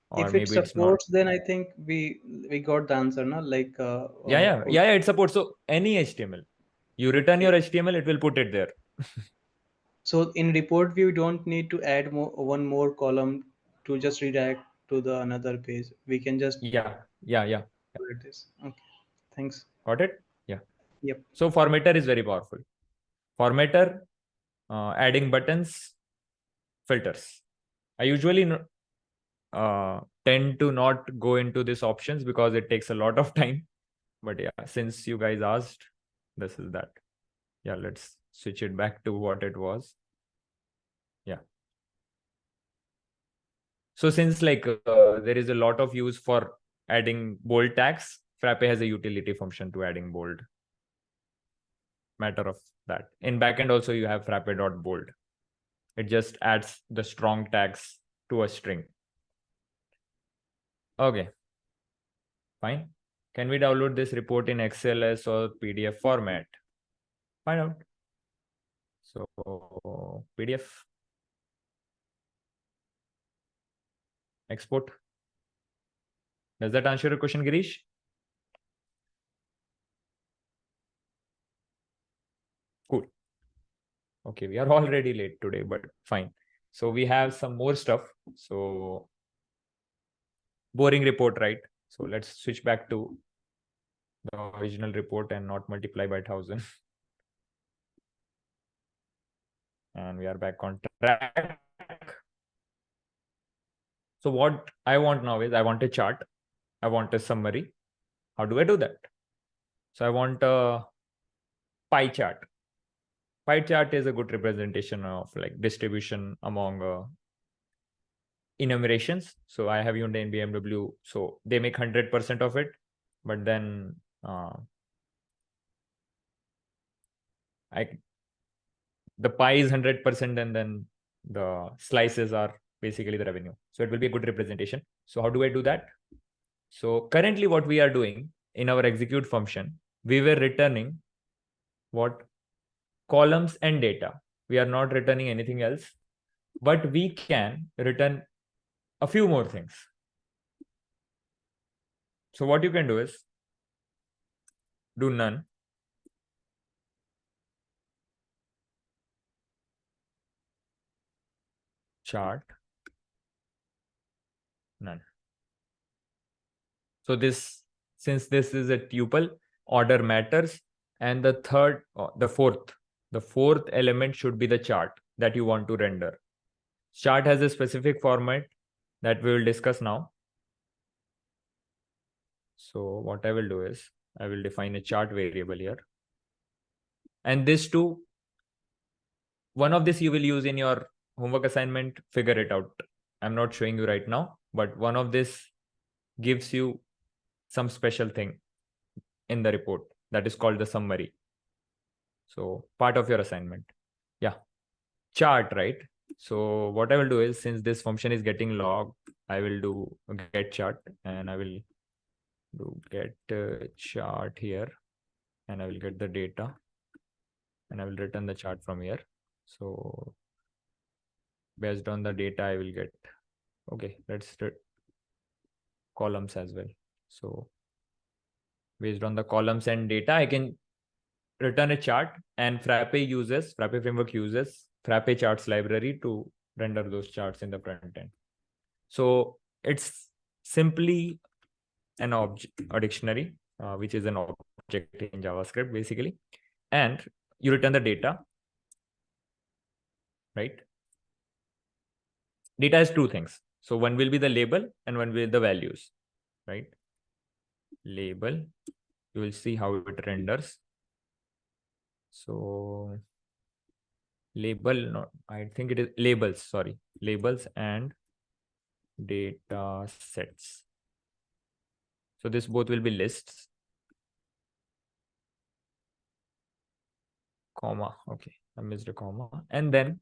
Or If it maybe it's not. supports, then I think we got the answer, no? Like Yeah, it supports. So any HTML, you return okay. your HTML, it will put it there. So in report view, we don't need to add one more column to just redirect to the another page. We can just Yeah. do this. Okay, thanks. Got it? Yeah. Yep. So formatter is very powerful. Formatter, adding buttons, filters. I usually tend to not go into these options because it takes a lot of time. But yeah, since you guys asked, this is that. Yeah, let's switch it back to what it was. Yeah. So since like there is a lot of use for adding bold tags, Frappe has a utility function to adding bold. Matter of that. In backend also you have frappe.bold. It just adds the strong tags to a string. Okay, fine. Can we download this report in XLS or PDF format? Find out. So PDF, export. Does that answer your question, Girish? Cool. Okay, we are already late today, but fine. So we have some more stuff. So boring report, right? So let's switch back to the original report and not multiply by 1000. And we are back on track. So what I want now is I want a chart. I want a summary. How do I do that? So I want a pie chart. Pie chart is a good representation of like distribution among enumerations. So I have Hyundai and BMW. So they make 100% of it, but then I the pie is 100%, and then the slices are basically the revenue. So it will be a good representation. So how do I do that? So currently what we are doing in our execute function, we were returning What? Columns and data. We are not returning anything else, but we can return a few more things. So what you can do is do none. Chart, none. So this, since this is a tuple, order matters. And the fourth element should be the chart that you want to render. Chart has a specific format that we will discuss now. So what I will do is I will define a chart variable here. And this too, one of this you will use in your homework assignment, figure it out. I'm not showing you right now, but one of this gives you some special thing in the report that is called the summary. So part of your assignment. Yeah. Chart, right? So what I will do is, since this function is getting logged, I will do get chart, and I will do get chart here, and I will get the data, and I will return the chart from here. So based on the data, I will get, okay, let's columns as well. So based on the columns and data, I can return a chart, and Frappe Framework uses Frappe charts library to render those charts in the front end. So it's simply a dictionary, which is an object in JavaScript basically, and you return the data, right? Data has two things. So one will be the label and one will be the values, right? Label, you will see how it renders. So label, no, I think it is labels, sorry, labels and data sets. So this both will be lists, comma, okay, I missed a comma, and then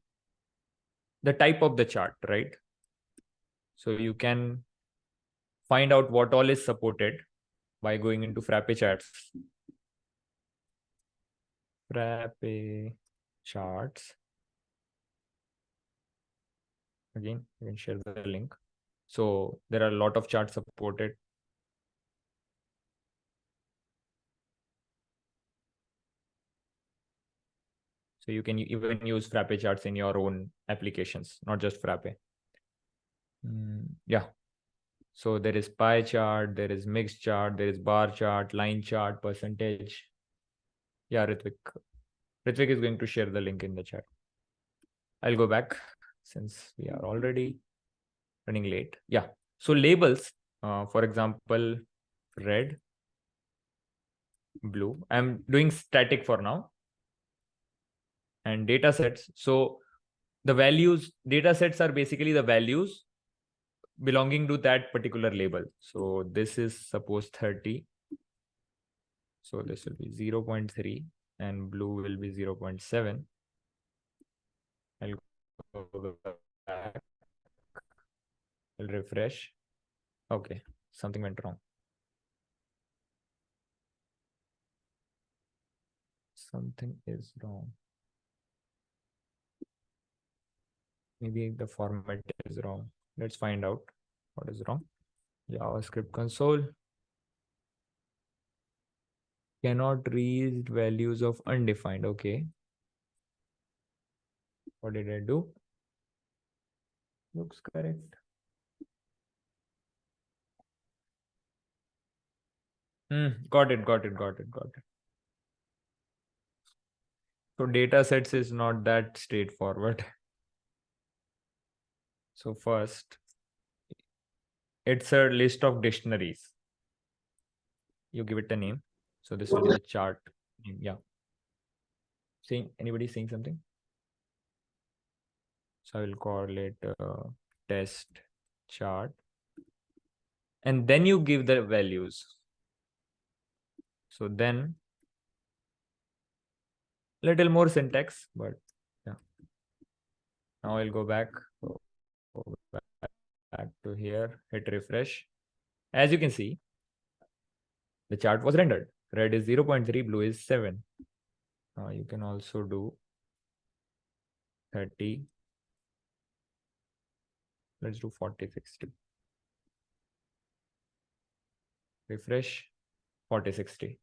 the type of the chart, right? So you can find out what all is supported by going into Frappe charts. Frappe charts. Again, you can share the link. So there are a lot of charts supported. So you can even use Frappe charts in your own applications, not just Frappe. Yeah. So there is pie chart, there is mixed chart, there is bar chart, line chart, percentage. Yeah, Ritvik. Ritvik is going to share the link in the chat. I'll go back since we are already running late. Yeah. So labels, for example, red, blue. I'm doing static for now. And data sets. So the values, data sets are basically the values belonging to that particular label. So this is suppose 30. So this will be 0.3 and blue will be 0.7. I'll go back. I'll refresh. Okay, something went wrong. Something is wrong. Maybe the format is wrong. Let's find out what is wrong. JavaScript console. Cannot read values of undefined. Okay. What did I do? Looks correct. Got it. So data sets is not that straightforward. So first, it's a list of dictionaries. You give it a name. So this will be the chart name. Yeah. Anybody saying something? So I will call it test chart. And then you give the values. So then little more syntax, but yeah. Now I'll go back to here, hit refresh. As you can see, the chart was rendered. Red is 0.3, blue is 7. You can also do 30. Let's do 40, 60. Refresh, 40, 60.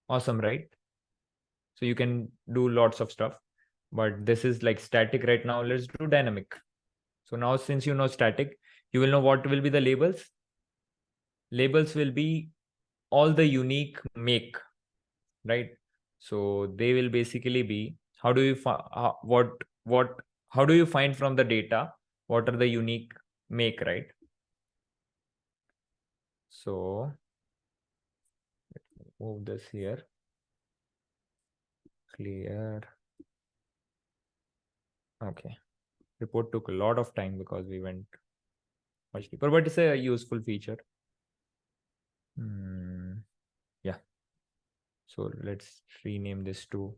Awesome, right? So you can do lots of stuff, but this is like static right now. Let's do dynamic. So now since you know static, you will know what will be the labels. Labels will be all the unique make, right? So they will basically be, how do you how do you find from the data what are the unique make, right? So move this here, clear. Okay, report took a lot of time because we went much deeper, but it's a useful feature. Yeah, so let's rename this to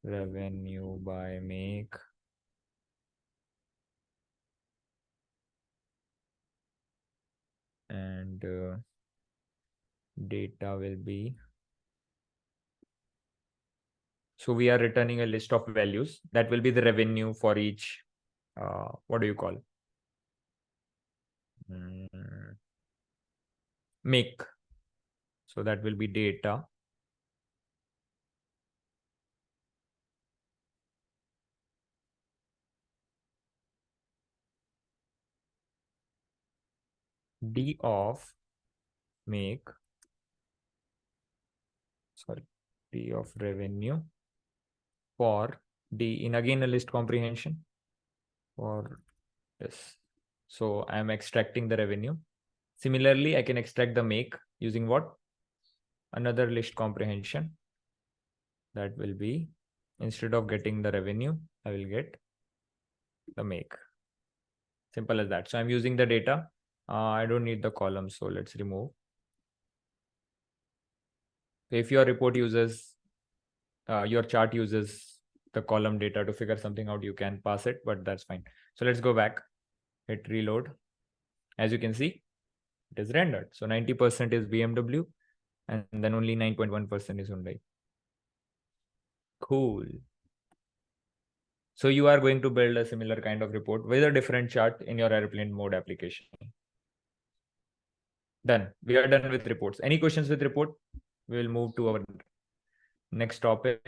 revenue by make. And data will be, so we are returning a list of values that will be the revenue for each what do you call make. So that will be data d of make, sorry, d of revenue for d in again a list comprehension for this. So I am extracting the revenue. Similarly, I can extract the make using what? Another list comprehension. That will be, instead of getting the revenue, I will get the make. Simple as that. So I'm using the data. I don't need the column. So let's remove. If your report uses, your chart uses the column data to figure something out, you can pass it, but that's fine. So let's go back, hit reload. As you can see, it is rendered. So 90% is BMW and then only 9.1% is Hyundai. Cool. So you are going to build a similar kind of report with a different chart in your airplane mode application. Done. We are done with reports. Any questions with report? We will move to our next topic.